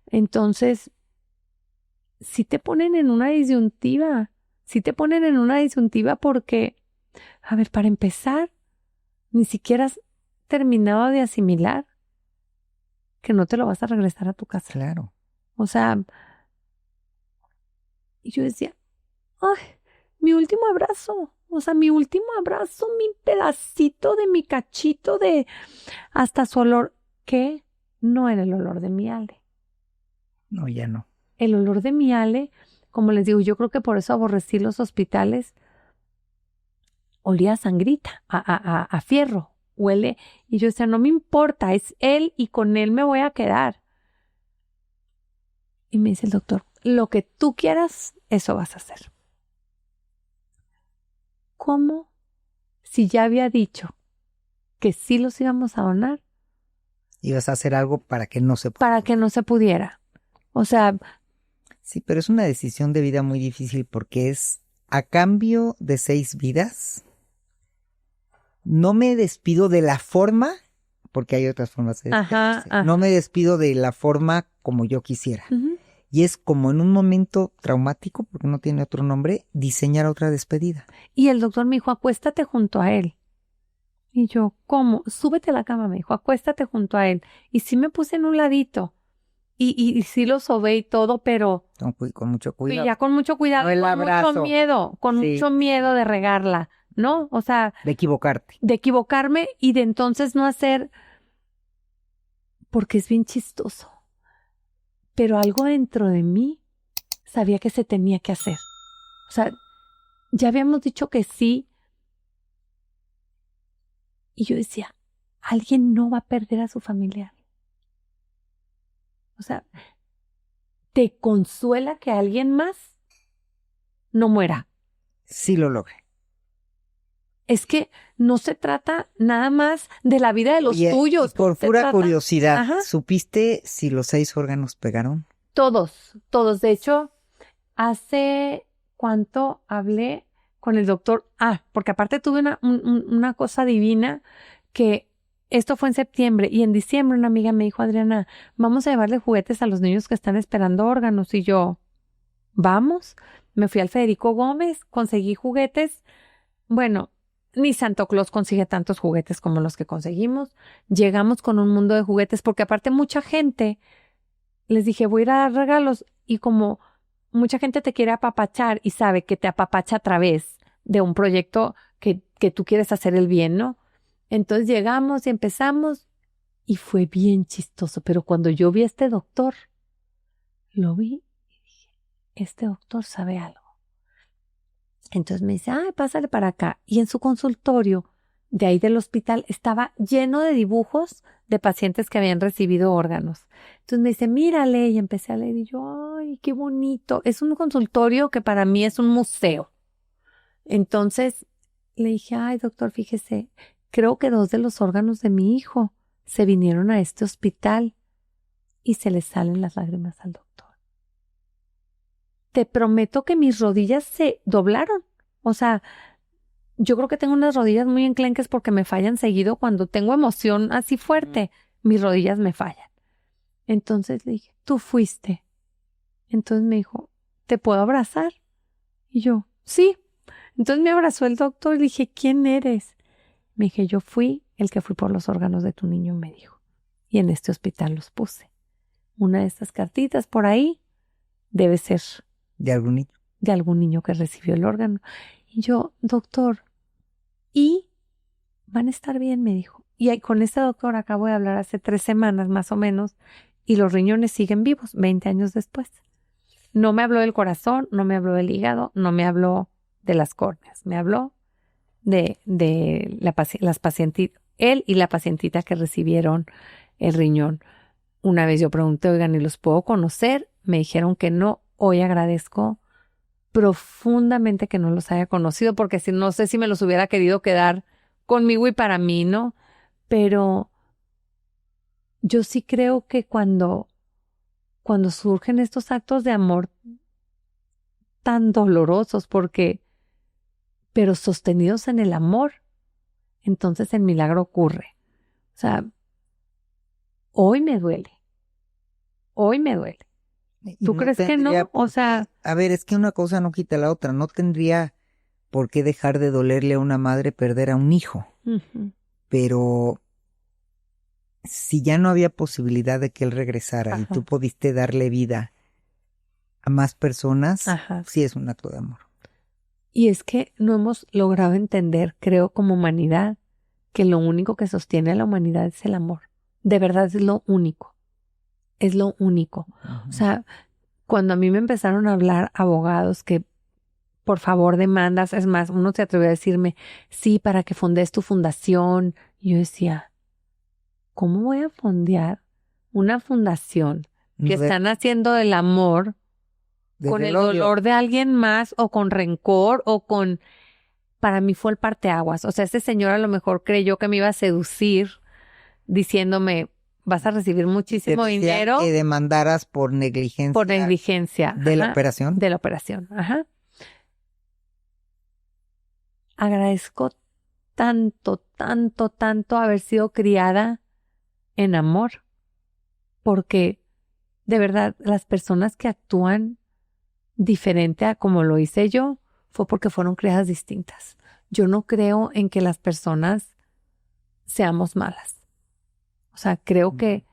entonces, si te ponen en una disyuntiva, porque, a ver, para empezar, ni siquiera has terminado de asimilar que no te lo vas a regresar a tu casa. Claro. O sea, y yo decía, mi último abrazo, mi pedacito de mi cachito de hasta su olor, que no era el olor de mi Ale. No, ya no. El olor de mi Ale, como les digo, yo creo que por eso aborrecí los hospitales, olía a sangrita, a fierro, huele, y yo decía, no me importa, es él y con él me voy a quedar. Y me dice el doctor, lo que tú quieras, eso vas a hacer. ¿Cómo? Si ya había dicho que sí los íbamos a donar. Ibas a hacer algo para que no se pudiera. Para que no se pudiera. O sea. Sí, pero es una decisión de vida muy difícil porque es a cambio de 6 vidas. No me despido de la forma, porque hay otras formas de despedirse. No me despido de la forma como yo quisiera. Uh-huh. Y es como en un momento traumático, porque no tiene otro nombre, diseñar otra despedida. Y el doctor me dijo, acuéstate junto a él. Y yo, ¿cómo? Súbete a la cama, me dijo, acuéstate junto a él. Y sí me puse en un ladito. Y sí lo sobé y todo, pero. Con mucho cuidado. Y ya con mucho cuidado. No el abrazo. Mucho miedo de regarla, ¿no? O sea. De equivocarte. De equivocarme y de entonces no hacer. Porque es bien chistoso. Pero algo dentro de mí sabía que se tenía que hacer. O sea, ya habíamos dicho que sí. Y yo decía, alguien no va a perder a su familiar. O sea, ¿te consuela que alguien más no muera? Sí lo logré. Es que no se trata nada más de la vida de los tuyos. Por pura curiosidad, ¿supiste si los 6 órganos pegaron? Todos. De hecho, hace cuánto hablé con el doctor. Porque aparte tuve una cosa divina que esto fue en septiembre y en diciembre una amiga me dijo, Adriana, vamos a llevarle juguetes a los niños que están esperando órganos. Y yo, vamos. Me fui al Federico Gómez, conseguí juguetes. Bueno, ni Santo Claus consigue tantos juguetes como los que conseguimos. Llegamos con un mundo de juguetes porque aparte mucha gente, les dije, voy a ir a dar regalos y como mucha gente te quiere apapachar y sabe que te apapacha a través de un proyecto que tú quieres hacer el bien, ¿no? Entonces llegamos y empezamos y fue bien chistoso, pero cuando yo vi a este doctor, lo vi y dije, este doctor sabe algo. Entonces me dice, pásale para acá. Y en su consultorio, de ahí del hospital, estaba lleno de dibujos de pacientes que habían recibido órganos. Entonces me dice, mírale, y empecé a leer y yo, ¡ay, qué bonito! Es un consultorio que para mí es un museo. Entonces le dije, ay, doctor, fíjese, creo que 2 de los órganos de mi hijo se vinieron a este hospital y se le salen las lágrimas al doctor. Te prometo que mis rodillas se doblaron. O sea, yo creo que tengo unas rodillas muy enclenques porque me fallan seguido. Cuando tengo emoción así fuerte, mis rodillas me fallan. Entonces le dije, tú fuiste. Entonces me dijo, ¿te puedo abrazar? Y yo, sí. Entonces me abrazó el doctor y le dije, ¿quién eres? Me dije, yo fui el que fui por los órganos de tu niño, me dijo. Y en este hospital los puse. Una de estas cartitas por ahí debe ser ¿de algún niño? De algún niño que recibió el órgano. Y yo, doctor, ¿y van a estar bien? Me dijo. con este doctor acabo de hablar hace 3 semanas más o menos, y los riñones siguen vivos 20 años después. No me habló del corazón, no me habló del hígado, no me habló de las córneas, me habló de las pacientitas, él y la pacientita que recibieron el riñón. Una vez yo pregunté, oigan, ¿y los puedo conocer? Me dijeron que no. Hoy agradezco profundamente que no los haya conocido, porque si no sé si me los hubiera querido quedar conmigo y para mí, ¿no? Pero yo sí creo que cuando surgen estos actos de amor tan dolorosos, pero sostenidos en el amor, entonces el milagro ocurre. O sea, hoy me duele. ¿Tú crees que no? O sea, a ver, es que una cosa no quita la otra. No tendría por qué dejar de dolerle a una madre perder a un hijo. uh-huh. Pero si ya no había posibilidad de que él regresara y tú pudiste darle vida a más personas, sí es un acto de amor. Y es que no hemos logrado entender, creo, como humanidad, que lo único que sostiene a la humanidad es el amor. De verdad es lo único. Es lo único. Uh-huh. O sea, cuando a mí me empezaron a hablar abogados que por favor demandas, es más, uno se atrevió a decirme, sí, para que fondees tu fundación. Y yo decía, ¿cómo voy a fondear una fundación que están haciendo el amor con el dolor de alguien más o con rencor o con... Para mí fue el parteaguas. O sea, ese señor a lo mejor creyó que me iba a seducir diciéndome, vas a recibir muchísimo dinero. Que demandaras por negligencia. Por negligencia. ¿De la operación? De la operación, ajá. Agradezco tanto haber sido criada en amor. Porque, de verdad, las personas que actúan diferente a como lo hice yo, fue porque fueron criadas distintas. Yo no creo en que las personas seamos malas. O sea, creo que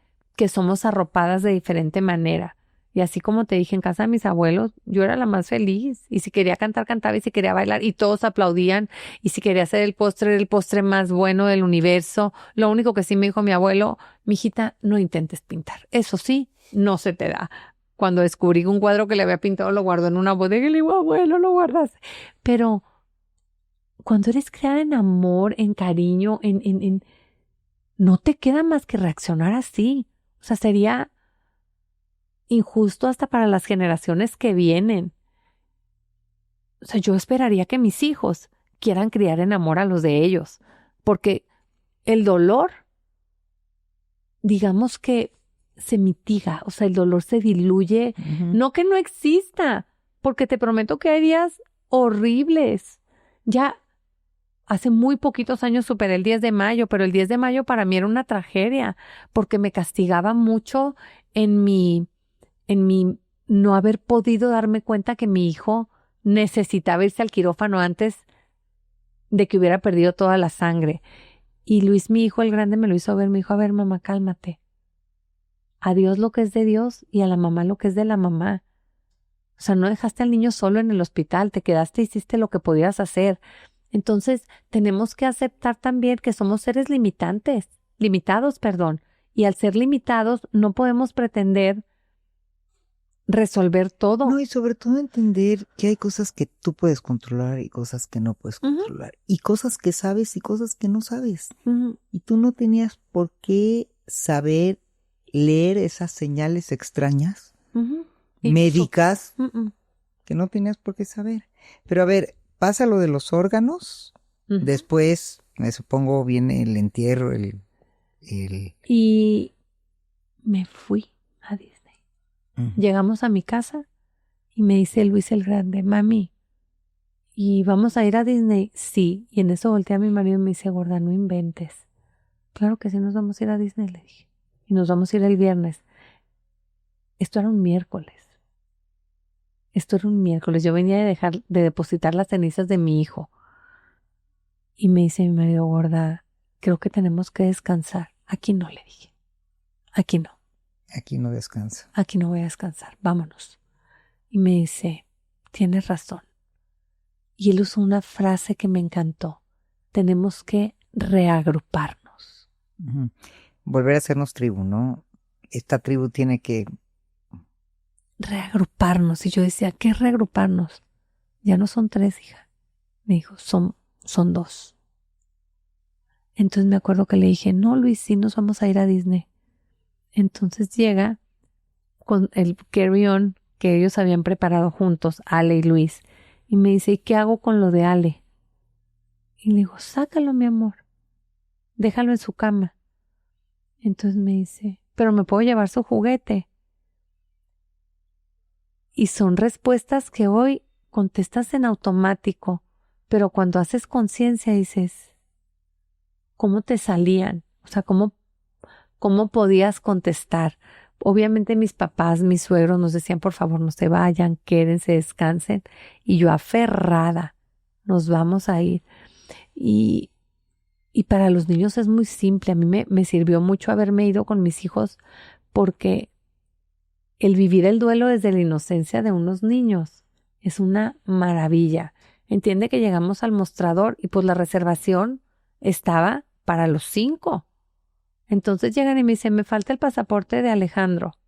somos arropadas de diferente manera. Y así como te dije, en casa de mis abuelos, yo era la más feliz. Y si quería cantar, cantaba. Y si quería bailar, y todos aplaudían. Y si quería hacer el postre, era el postre más bueno del universo. Lo único que sí me dijo mi abuelo, mijita, no intentes pintar. Eso sí, no se te da. Cuando descubrí un cuadro que le había pintado, lo guardó en una bodega y le digo, abuelo, lo guardas. Pero cuando eres creada en amor, en cariño, no te queda más que reaccionar así. O sea, sería injusto hasta para las generaciones que vienen. O sea, yo esperaría que mis hijos quieran criar en amor a los de ellos, porque el dolor, digamos que se mitiga, o sea, el dolor se diluye. Uh-huh. No que no exista, porque te prometo que hay días horribles. Ya hace muy poquitos años superé el 10 de mayo, pero el 10 de mayo para mí era una tragedia, porque me castigaba mucho en mi no haber podido darme cuenta que mi hijo necesitaba irse al quirófano antes de que hubiera perdido toda la sangre. Y Luis, mi hijo, el grande, me lo hizo ver, me dijo, a ver, mamá, cálmate. A Dios lo que es de Dios y a la mamá lo que es de la mamá. O sea, no dejaste al niño solo en el hospital, te quedaste, hiciste lo que podías hacer. Entonces, tenemos que aceptar también que somos seres limitados, y al ser limitados no podemos pretender resolver todo. No, y sobre todo entender que hay cosas que tú puedes controlar y cosas que no puedes controlar. Uh-huh. Y cosas que sabes y cosas que no sabes. Uh-huh. Y tú no tenías por qué saber leer esas señales extrañas, uh-huh. médicas, uh-huh. que no tenías por qué saber. Pero a ver, pasa lo de los órganos. Uh-huh. Después, me supongo, viene el entierro, Y me fui a Disney. Uh-huh. Llegamos a mi casa y me dice Luis el grande, mami, ¿y vamos a ir a Disney? Sí. Y en eso volteé a mi marido y me dice, gorda, no inventes. Claro que sí nos vamos a ir a Disney, le dije. Y nos vamos a ir el viernes. Esto era un miércoles. Yo venía de depositar las cenizas de mi hijo. Y me dice mi marido, gorda, creo que tenemos que descansar. Aquí no, le dije. Aquí no. Aquí no descansa. Aquí no voy a descansar, vámonos. Y me dice, tienes razón. Y él usó una frase que me encantó. Tenemos que reagruparnos. Ujú. Volver a hacernos tribu, ¿no? Esta tribu tiene que... reagruparnos. Y yo decía, ¿qué es reagruparnos? Ya no son 3, hija. Me dijo, son 2. Entonces me acuerdo que le dije, no, Luis, sí nos vamos a ir a Disney. Entonces llega con el carry-on que ellos habían preparado juntos, Ale y Luis, y me dice, ¿y qué hago con lo de Ale? Y le digo, sácalo, mi amor, déjalo en su cama. Entonces me dice, pero me puedo llevar su juguete. Y son respuestas que hoy contestas en automático, pero cuando haces conciencia dices, ¿cómo te salían? O sea, ¿cómo podías contestar? Obviamente mis papás, mis suegros nos decían, por favor, no se vayan, quédense, descansen. Y yo aferrada, nos vamos a ir. Y para los niños es muy simple. A mí me sirvió mucho haberme ido con mis hijos porque el vivir el duelo desde la inocencia de unos niños es una maravilla. Entiende que llegamos al mostrador y pues la reservación estaba para los 5. Entonces llegan y me dicen, me falta el pasaporte de Alejandro.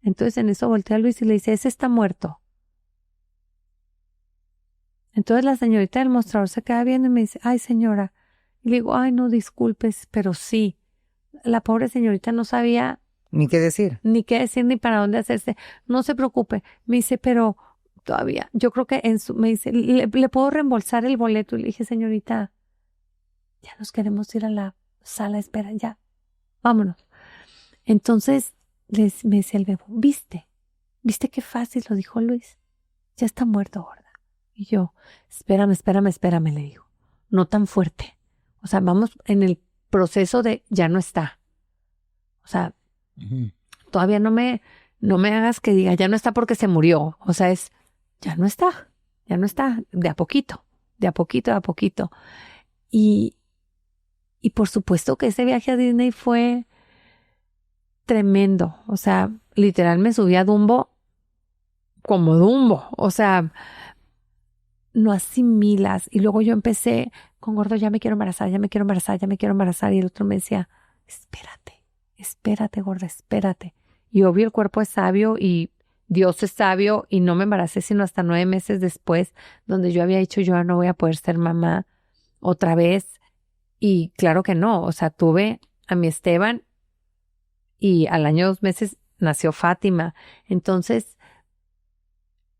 Entonces en eso voltea a Luis y le dice, ese está muerto. Entonces la señorita del mostrador se queda viendo y me dice, ay señora. Y le digo, ay no, disculpes, pero sí. La pobre señorita no sabía Ni qué decir. ni qué decir ni para dónde hacerse. No se preocupe. Me dice, pero todavía, yo creo que me dice, ¿le puedo reembolsar el boleto? Y le dije, señorita, ya nos queremos ir a la sala de espera, ya, vámonos. Entonces me dice el bebo, ¿viste qué fácil? Lo dijo Luis. Ya está muerto, gorda. Y yo, espérame, le digo. No tan fuerte. O sea, vamos en el proceso de ya no está. O sea, todavía no me hagas que diga ya no está porque se murió. O sea, ya no está, de a poquito. Y por supuesto que ese viaje a Disney fue tremendo. O sea, literal me subí a Dumbo como Dumbo. O sea, no asimilas. Y luego yo empecé con gordo, ya me quiero embarazar. Y el otro me decía, espérate, gorda, espérate. Y obvio el cuerpo es sabio y Dios es sabio y no me embaracé sino hasta 9 meses después, donde yo había dicho yo no voy a poder ser mamá otra vez. Y claro que no, o sea, tuve a mi Esteban y al año 2 meses nació Fátima. Entonces,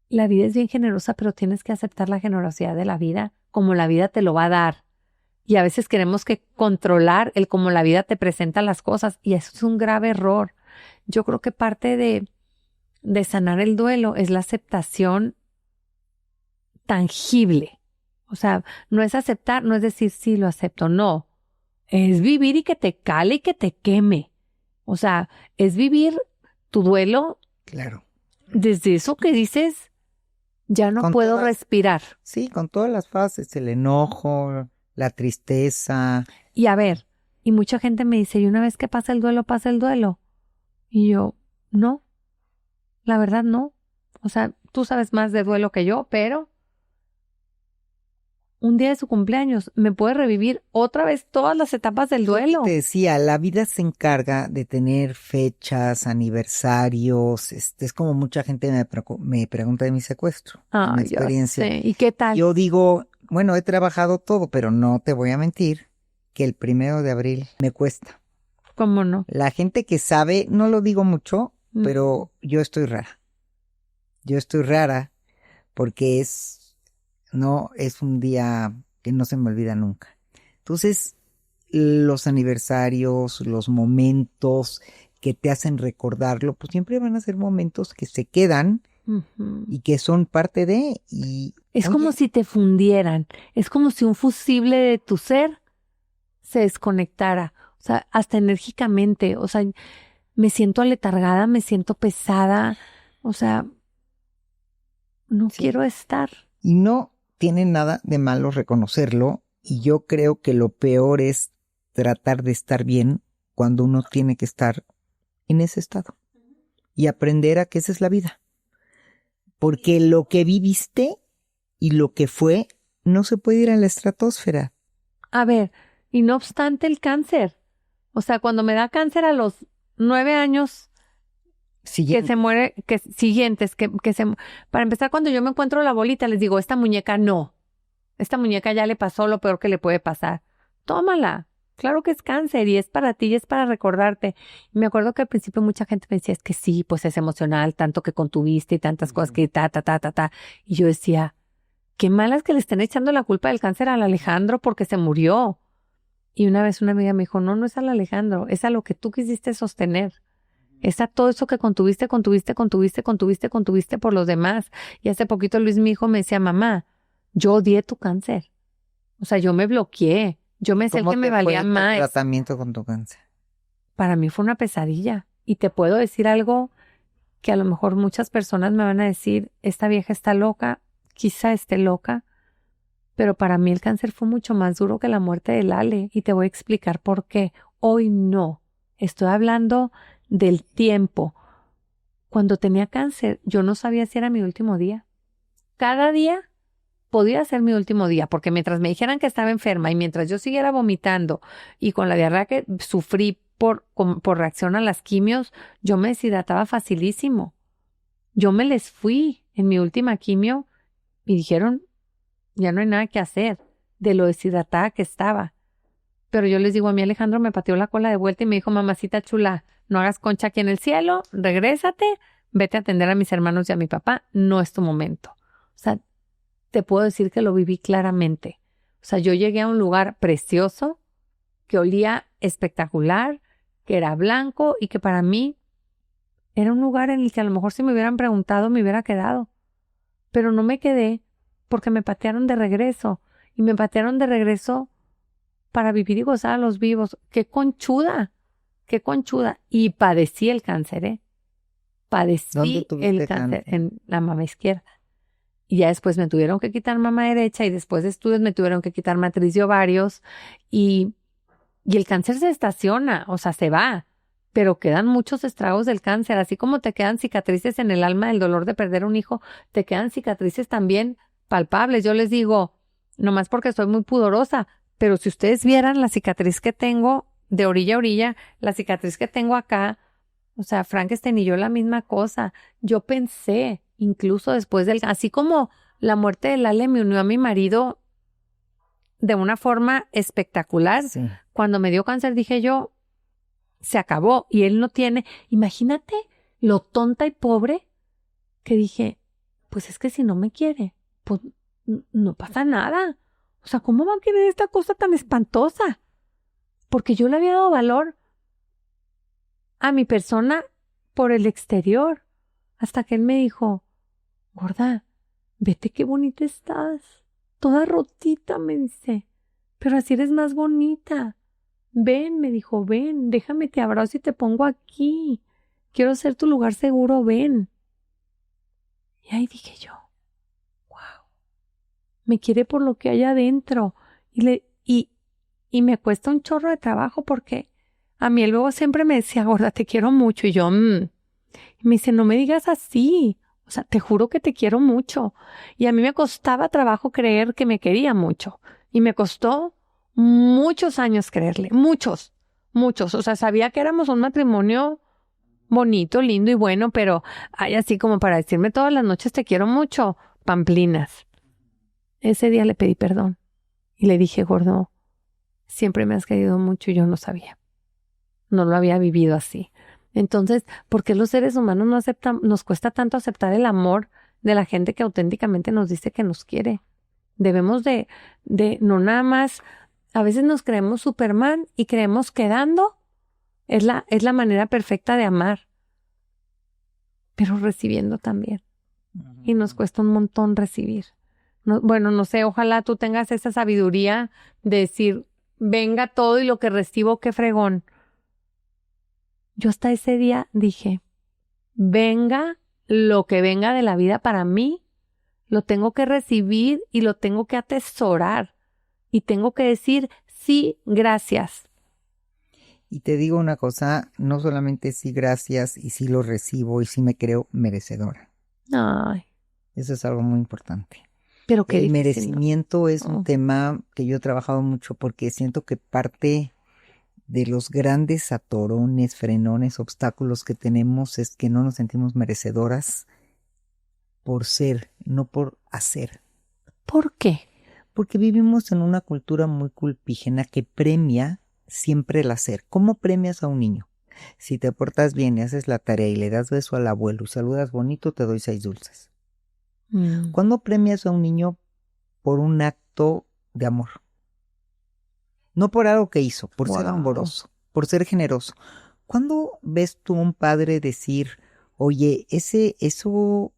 la vida es bien generosa, pero tienes que aceptar la generosidad de la vida como la vida te lo va a dar. Y a veces queremos que controlar el cómo la vida te presenta las cosas y eso es un grave error. Yo creo que parte de sanar el duelo es la aceptación tangible. O sea, no es aceptar, no es decir sí lo acepto, no. Es vivir y que te cale y que te queme. O sea, es vivir tu duelo. Claro. Desde eso que dices, ya no puedo respirar. Sí, con todas las fases, el enojo, la tristeza. Y a ver, y mucha gente me dice, y una vez que pasa el duelo, pasa el duelo. Y yo, no, la verdad no. O sea, tú sabes más de duelo que yo, pero un día de su cumpleaños me puede revivir otra vez todas las etapas del duelo. Te decía, la vida se encarga de tener fechas, aniversarios. Es como mucha gente me pregunta de mi secuestro, de mi experiencia. Ya sé. ¿Y qué tal? Yo digo, bueno, he trabajado todo, pero no te voy a mentir que el 1 de abril me cuesta. ¿Cómo no? La gente que sabe, no lo digo mucho, pero yo estoy rara. Yo estoy rara porque es un día que no se me olvida nunca. Entonces, los aniversarios, los momentos que te hacen recordarlo, pues siempre van a ser momentos que se quedan y que son parte de... Es como si te fundieran, es como si un fusible de tu ser se desconectara, o sea, hasta enérgicamente, o sea, me siento aletargada, me siento pesada, o sea, no quiero estar. Y no tiene nada de malo reconocerlo, y yo creo que lo peor es tratar de estar bien cuando uno tiene que estar en ese estado y aprender a que esa es la vida. Porque lo que viviste y lo que fue no se puede ir a la estratosfera. A ver, y no obstante el cáncer, O sea, cuando me da cáncer a los 9 años, Siguiente. que se muere, siguientes, para empezar, cuando yo me encuentro la bolita, les digo, esta muñeca no. Esta muñeca ya le pasó lo peor que le puede pasar. Tómala. Claro que es cáncer y es para ti y es para recordarte. Y me acuerdo que al principio mucha gente me decía, es que sí, pues es emocional, tanto que contuviste y tantas cosas que ta. Y yo decía, qué malas que le estén echando la culpa del cáncer al Alejandro porque se murió. Y una vez una amiga me dijo, no es al Alejandro, es a lo que tú quisiste sostener. Es a todo eso que contuviste por los demás. Y hace poquito Luis, mi hijo, me decía, mamá, yo odié tu cáncer. O sea, yo me bloqueé. Yo me sé el ¿Cómo que me te valía fue tu más. tratamiento con tu cáncer? Para mí fue una pesadilla. Y te puedo decir algo que a lo mejor muchas personas me van a decir, esta vieja está loca, quizá esté loca, pero para mí el cáncer fue mucho más duro que la muerte de Lale. Y te voy a explicar por qué. Hoy no. Estoy hablando del tiempo. Cuando tenía cáncer, yo no sabía si era mi último día. Cada día podía ser mi último día, porque mientras me dijeran que estaba enferma y mientras yo siguiera vomitando y con la diarrea que sufrí por reacción a las quimios, yo me deshidrataba facilísimo. Yo me les fui en mi última quimio y dijeron, ya no hay nada que hacer de lo deshidratada que estaba. Pero yo les digo, a mí Alejandro me pateó la cola de vuelta y me dijo, mamacita chula, no hagas concha aquí en el cielo, regrésate, vete a atender a mis hermanos y a mi papá, no es tu momento. O sea, te puedo decir que lo viví claramente. O sea, yo llegué a un lugar precioso, que olía espectacular, que era blanco y que para mí era un lugar en el que a lo mejor si me hubieran preguntado me hubiera quedado. Pero no me quedé porque me patearon de regreso. Y me patearon de regreso para vivir y gozar a los vivos. ¡Qué conchuda! ¡Qué conchuda! Y padecí el cáncer, ¿eh? Padecí ¿Dónde tuviste el cáncer cáncer? en la mama izquierda. Y ya después me tuvieron que quitar mama derecha y después de estudios me tuvieron que quitar matriz de ovarios y el cáncer se estaciona, o sea, se va, pero quedan muchos estragos del cáncer, así como te quedan cicatrices en el alma del dolor de perder un hijo, te quedan cicatrices también palpables. Yo les digo, nomás porque soy muy pudorosa, pero si ustedes vieran la cicatriz que tengo de orilla a orilla, la cicatriz que tengo acá, o sea, Frankenstein y yo la misma cosa. Yo pensé, incluso después así como la muerte de Lale me unió a mi marido de una forma espectacular. Sí. Cuando me dio cáncer dije yo, se acabó y él no tiene. Imagínate lo tonta y pobre que dije, pues es que si no me quiere, pues no pasa nada. O sea, ¿cómo va a querer esta cosa tan espantosa? Porque yo le había dado valor a mi persona por el exterior, hasta que él me dijo, gorda, vete qué bonita estás, toda rotita, me dice, pero así eres más bonita. Ven, me dijo, ven, déjame te abrazo y te pongo aquí. Quiero ser tu lugar seguro, ven. Y ahí dije yo, wow, me quiere por lo que hay adentro. Y me cuesta un chorro de trabajo porque a mí él luego siempre me decía, gorda, te quiero mucho. Y yo, Y me dice, no me digas así. O sea, te juro que te quiero mucho. Y a mí me costaba trabajo creer que me quería mucho. Y me costó muchos años creerle. Muchos. O sea, sabía que éramos un matrimonio bonito, lindo y bueno, pero hay así como para decirme todas las noches te quiero mucho. Pamplinas. Ese día le pedí perdón. Y le dije, gordo, siempre me has querido mucho y yo no sabía. No lo había vivido así. Entonces, ¿por qué los seres humanos no aceptan, nos cuesta tanto aceptar el amor de la gente que auténticamente nos dice que nos quiere? Debemos de no nada más, a veces nos creemos Superman y creemos que dando es la manera perfecta de amar, pero recibiendo también. Y nos cuesta un montón recibir. No, bueno, no sé, ojalá tú tengas esa sabiduría de decir, venga todo y lo que recibo, qué fregón. Yo hasta ese día dije, venga lo que venga de la vida para mí, lo tengo que recibir y lo tengo que atesorar. Y tengo que decir, sí, gracias. Y te digo una cosa, no solamente sí gracias y sí lo recibo y sí me creo merecedora. Ay, Eso es algo muy importante. pero qué El difícil, ¿no? merecimiento es un tema que yo he trabajado mucho porque siento que parte de los grandes atorones, frenones, obstáculos que tenemos es que no nos sentimos merecedoras por ser, no por hacer. ¿Por qué? Porque vivimos en una cultura muy culpígena que premia siempre el hacer. ¿Cómo premias a un niño? Si te portas bien y haces la tarea y le das beso al abuelo y saludas bonito, te doy 6 dulces. ¿Cuándo premias a un niño por un acto de amor? No por algo que hizo, por ser amoroso, por ser generoso. ¿Cuándo ves tú a un padre decir, oye, eso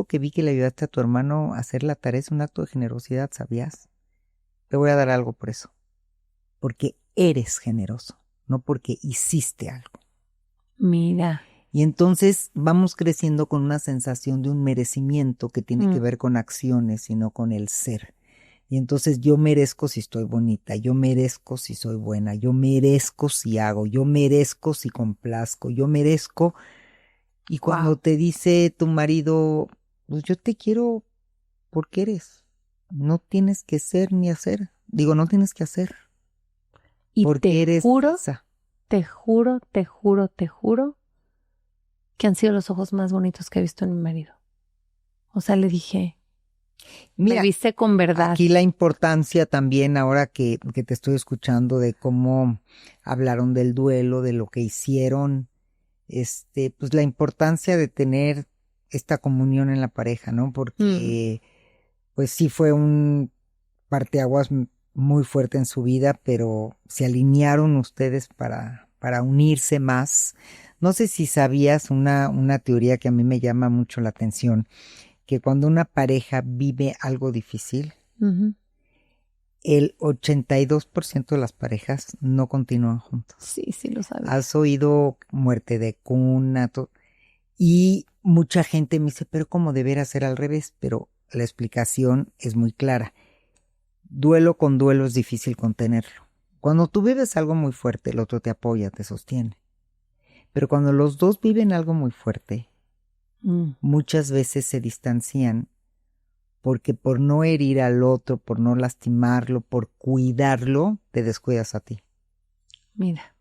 que vi que le ayudaste a tu hermano a hacer la tarea es un acto de generosidad, ¿sabías? Te voy a dar algo por eso. Porque eres generoso, no porque hiciste algo. Mira. Y entonces vamos creciendo con una sensación de un merecimiento que tiene que ver con acciones y no con el ser. Y entonces yo merezco si estoy bonita, yo merezco si soy buena, yo merezco si hago, yo merezco si complazco, yo merezco. Y cuando te dice tu marido, pues yo te quiero porque eres, no tienes que ser ni hacer, no tienes que hacer. Y porque te eres juro, esa. te juro que han sido los ojos más bonitos que he visto en mi marido. O sea, le dije, Mira, me viste con verdad. Aquí la importancia también, ahora que te estoy escuchando, de cómo hablaron del duelo, de lo que hicieron, pues la importancia de tener esta comunión en la pareja, ¿no? Porque pues sí fue un parteaguas muy fuerte en su vida, pero se alinearon ustedes para unirse más. No sé si sabías una teoría que a mí me llama mucho la atención, que cuando una pareja vive algo difícil, el 82% de las parejas no continúan juntos. Sí, lo sabía. Has oído muerte de cuna, y mucha gente me dice, pero ¿cómo debería ser al revés? Pero la explicación es muy clara. Duelo con duelo es difícil contenerlo. Cuando tú vives algo muy fuerte, el otro te apoya, te sostiene. Pero cuando los dos viven algo muy fuerte, muchas veces se distancian porque por no herir al otro, por no lastimarlo, por cuidarlo, te descuidas a ti. Mira,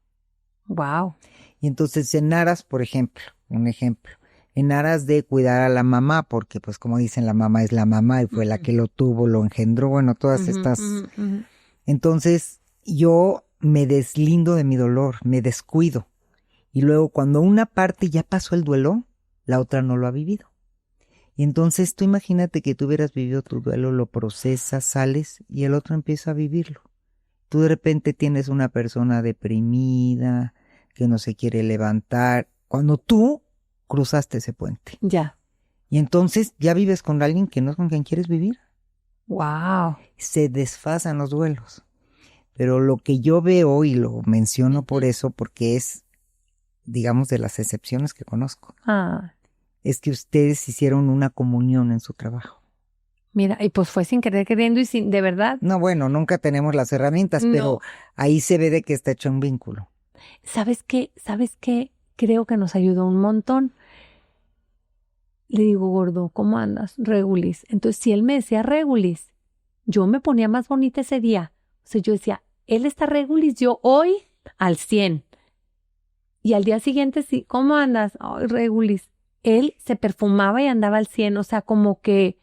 wow. Y entonces en aras, por ejemplo, en aras de cuidar a la mamá, porque pues como dicen, la mamá es la mamá y fue la que lo tuvo, lo engendró, bueno, todas estas. Entonces yo me deslindo de mi dolor, me descuido. Y luego cuando una parte ya pasó el duelo, la otra no lo ha vivido. Y entonces tú imagínate que tú hubieras vivido tu duelo, lo procesas, sales y el otro empieza a vivirlo. Tú de repente tienes una persona deprimida, que no se quiere levantar, cuando tú cruzaste ese puente. Ya. Y entonces ya vives con alguien que no es con quien quieres vivir. Wow. Se desfasan los duelos. Pero lo que yo veo, y lo menciono por eso, porque es, digamos, de las excepciones que conozco, es que ustedes hicieron una comunión en su trabajo. Mira, y pues fue sin querer queriendo y sin, de verdad. No, bueno, nunca tenemos las herramientas, pero ahí se ve de que está hecho un vínculo. ¿Sabes qué? Creo que nos ayudó un montón. Le digo, gordo, ¿cómo andas? Regulis. Entonces, si él me decía regulis, yo me ponía más bonita ese día. O sea, yo decía, él está regulis, yo hoy al 100. Y al día siguiente, sí, ¿cómo andas? Ay, regulis. Él se perfumaba y andaba al 100. O sea, como que...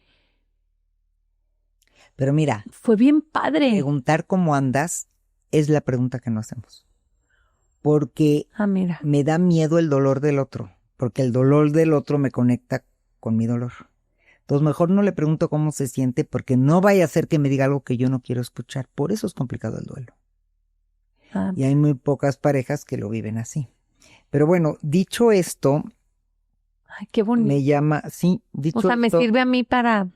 Pero mira, fue bien padre. Preguntar cómo andas es la pregunta que no hacemos. Porque me da miedo el dolor del otro. Porque el dolor del otro me conecta con mi dolor. Entonces mejor no le pregunto cómo se siente, porque no vaya a ser que me diga algo que yo no quiero escuchar. Por eso es complicado el duelo. Y hay muy pocas parejas que lo viven así. Pero bueno, dicho esto... Ay, qué bonito. Me llama, sí, dicho esto... me sirve a mí para...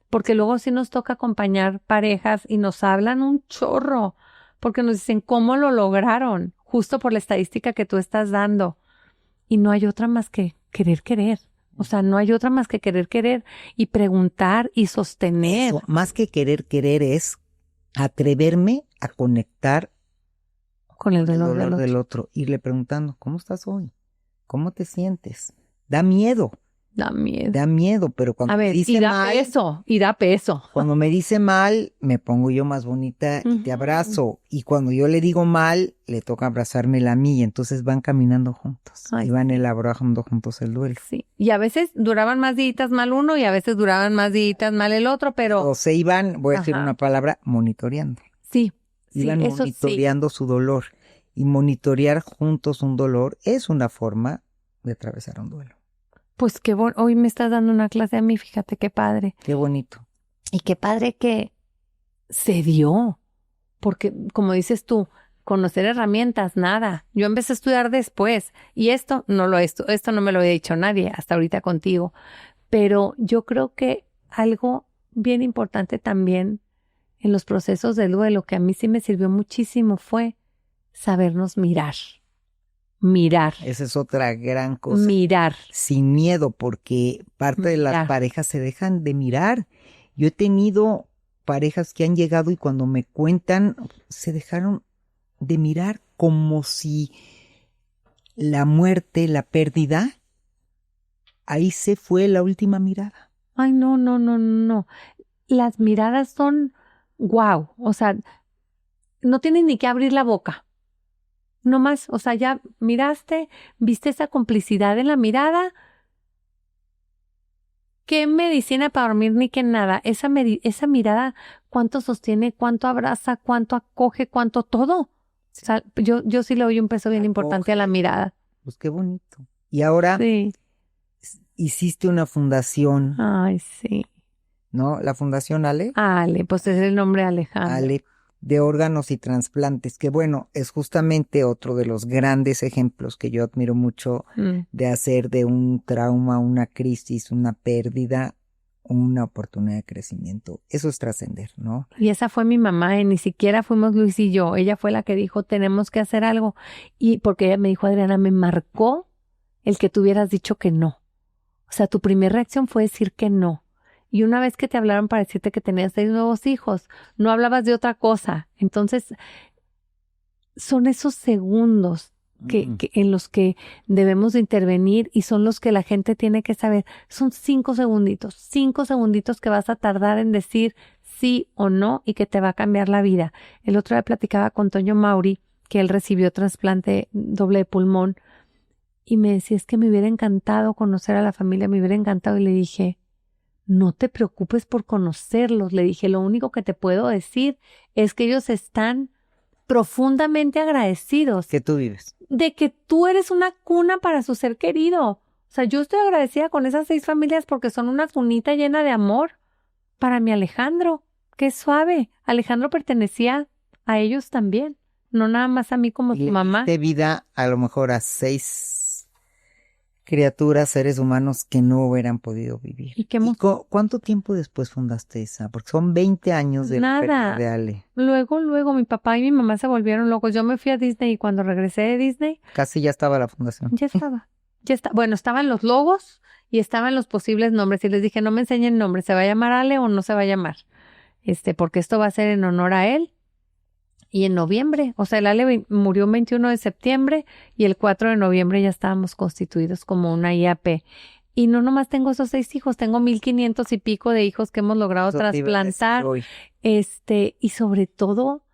Porque luego sí nos toca acompañar parejas y nos hablan un chorro. Porque nos dicen cómo lo lograron. Justo por la estadística que tú estás dando. Y no hay otra más que querer. O sea, no hay otra más que querer y preguntar y sostener. Eso, más que querer es atreverme a conectar con el dolor del otro. Irle preguntando, ¿cómo estás hoy? ¿Cómo te sientes? Da miedo. Da miedo. Da miedo, pero cuando A me ver, dice y da mal, peso, y da peso. cuando me dice mal, me pongo yo más bonita y te Ujú. abrazo. Y cuando yo le digo mal, le toca abrazármela a mí y entonces van caminando juntos Ay, y van sí. elaborando juntos el duelo. Sí. Y a veces duraban más días mal uno y a veces duraban más días mal el otro, pero O se iban, voy a decir ajá. una palabra, monitoreando. Sí, sí, Iban eso sí. monitoreando su dolor. Y monitorear juntos un dolor es una forma de atravesar un duelo. Pues qué bueno, hoy me estás dando una clase a mí, fíjate qué padre. Qué bonito. Y qué padre que se dio, porque como dices tú, conocer herramientas, nada. Yo empecé a estudiar después y esto no me lo había dicho nadie hasta ahorita contigo. Pero yo creo que algo bien importante también en los procesos de duelo que a mí sí me sirvió muchísimo fue sabernos mirar. Mirar. Esa es otra gran cosa. Mirar. Sin miedo, porque parte de las Mirar. parejas se dejan de mirar. Yo he tenido parejas que han llegado y cuando me cuentan, se dejaron de mirar como si la muerte, la pérdida, ahí se fue la última mirada. Ay, no. Las miradas son guau. O sea, no tienes ni que abrir la boca. No más, o sea, ya miraste, viste esa complicidad en la mirada. ¿Qué medicina para dormir ni qué nada? Esa mirada, ¿cuánto sostiene, cuánto abraza, cuánto acoge, cuánto todo? O sea, yo sí le doy un peso bien importante a la mirada. Pues qué bonito. Y ahora Sí. hiciste una fundación, Ay, sí. ¿no? La Fundación Ale. Ale, pues es el nombre de Alejandro. Ale, de órganos y trasplantes, que bueno, es justamente otro de los grandes ejemplos que yo admiro mucho de hacer de un trauma, una crisis, una pérdida, una oportunidad de crecimiento. Eso es trascender, ¿no? Y esa fue mi mamá, y ni siquiera fuimos Luis y yo. Ella fue la que dijo, tenemos que hacer algo. Y porque ella me dijo, Adriana, me marcó el que tú hubieras dicho que no. O sea, tu primera reacción fue decir que no. Y una vez que te hablaron para decirte que tenías 6 nuevos hijos, no hablabas de otra cosa. Entonces, son esos segundos que en los que debemos de intervenir y son los que la gente tiene que saber. Son 5 segunditos que vas a tardar en decir sí o no y que te va a cambiar la vida. El otro día platicaba con Toño Mauri, que él recibió trasplante doble de pulmón, y me decía, es que me hubiera encantado conocer a la familia, me hubiera encantado. Y le dije, no te preocupes por conocerlos. Le dije, lo único que te puedo decir es que ellos están profundamente agradecidos Que tú vives. de que tú eres una cuna para su ser querido. O sea, yo estoy agradecida con esas 6 familias porque son una cunita llena de amor para mi Alejandro. Qué suave. Alejandro pertenecía a ellos también, no nada más a mí como Y su le mamá. diste vida a lo mejor a 6 criaturas, seres humanos que no hubieran podido vivir. ¿Y qué cuánto tiempo después fundaste esa? Porque son 20 años de la pérdida de Ale. Luego mi papá y mi mamá se volvieron locos. Yo me fui a Disney y cuando regresé de Disney, Casi ya estaba la fundación. ya estaba. Bueno, estaban los logos y estaban los posibles nombres. Y les dije, no me enseñen nombres, ¿se va a llamar Ale o no se va a llamar? Porque esto va a ser en honor a él. Y en noviembre, o sea, el Ale murió el 21 de septiembre y el 4 de noviembre ya estábamos constituidos como una IAP. Y no nomás tengo esos 6 hijos, tengo 1,500 y pico de hijos que hemos logrado Eso te iba a decir trasplantar. hoy. Y sobre todo,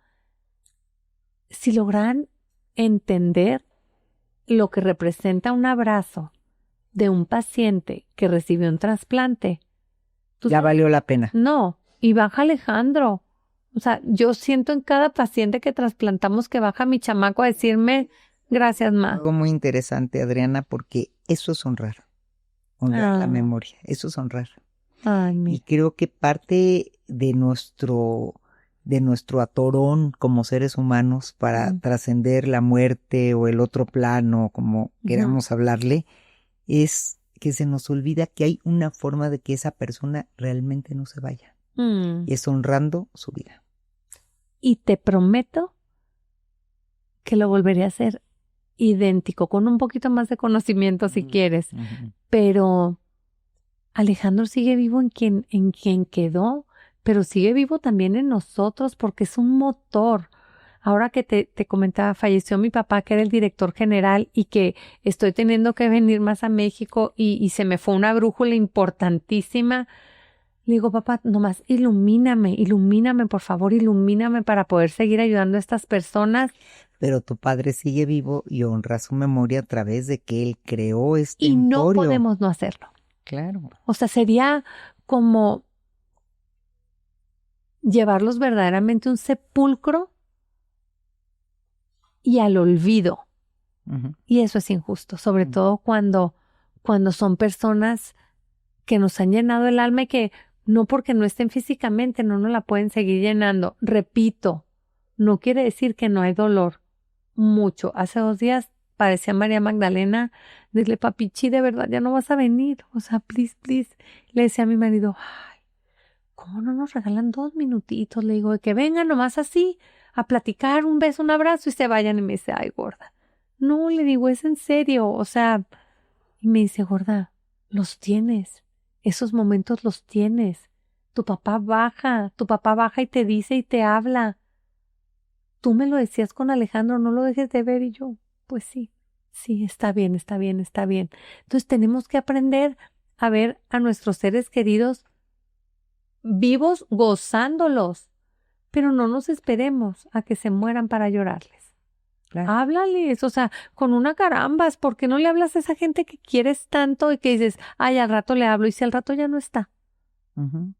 si logran entender lo que representa un abrazo de un paciente que recibió un trasplante. Ya valió la pena. No, y baja Alejandro. O sea, yo siento en cada paciente que trasplantamos que baja mi chamaco a decirme, gracias, ma. Algo muy interesante, Adriana, porque eso es honrar la memoria, eso es honrar. Ay, Y creo que parte de nuestro atorón como seres humanos para trascender la muerte o el otro plano, como queramos hablarle, es que se nos olvida que hay una forma de que esa persona realmente no se vaya. Y es honrando su vida. Y te prometo que lo volveré a hacer idéntico, con un poquito más de conocimiento si quieres. Pero Alejandro sigue vivo en quien quedó, pero sigue vivo también en nosotros porque es un motor. ahora que te comentaba, falleció mi papá, que era el director general, y que estoy teniendo que venir más a México y se me fue una brújula importantísima. Le digo, papá, nomás ilumíname, por favor, ilumíname para poder seguir ayudando a estas personas. Pero tu padre sigue vivo y honra su memoria a través de que él creó este Y no emporio. podemos no hacerlo. Claro. O sea, sería como llevarlos verdaderamente a un sepulcro y al olvido. Ujú. Y eso es injusto, sobre todo cuando son personas que nos han llenado el alma y que no porque no estén físicamente no nos la pueden seguir llenando. Repito, no quiere decir que no hay dolor. Mucho. Hace 2 días parecía María Magdalena. Dile, papichi, de verdad, ya no vas a venir. O sea, please, please. Le decía a mi marido, ay, ¿cómo no nos regalan 2 minutitos? Le digo, de que vengan nomás así a platicar, un beso, un abrazo y se vayan. Y me dice, ay, gorda. No, le digo, es en serio. O sea, y me dice, gorda, los tienes. Esos momentos los tienes. Tu papá baja y te dice y te habla. Tú me lo decías con Alejandro, no lo dejes de ver. Y yo, pues sí, está bien, está bien, está bien. Entonces tenemos que aprender a ver a nuestros seres queridos vivos, gozándolos, pero no nos esperemos a que se mueran para llorarles. Claro. Háblales, o sea, con una carambas, ¿por qué no le hablas a esa gente que quieres tanto y que dices, ay, al rato le hablo, y si al rato ya no está? Ujú.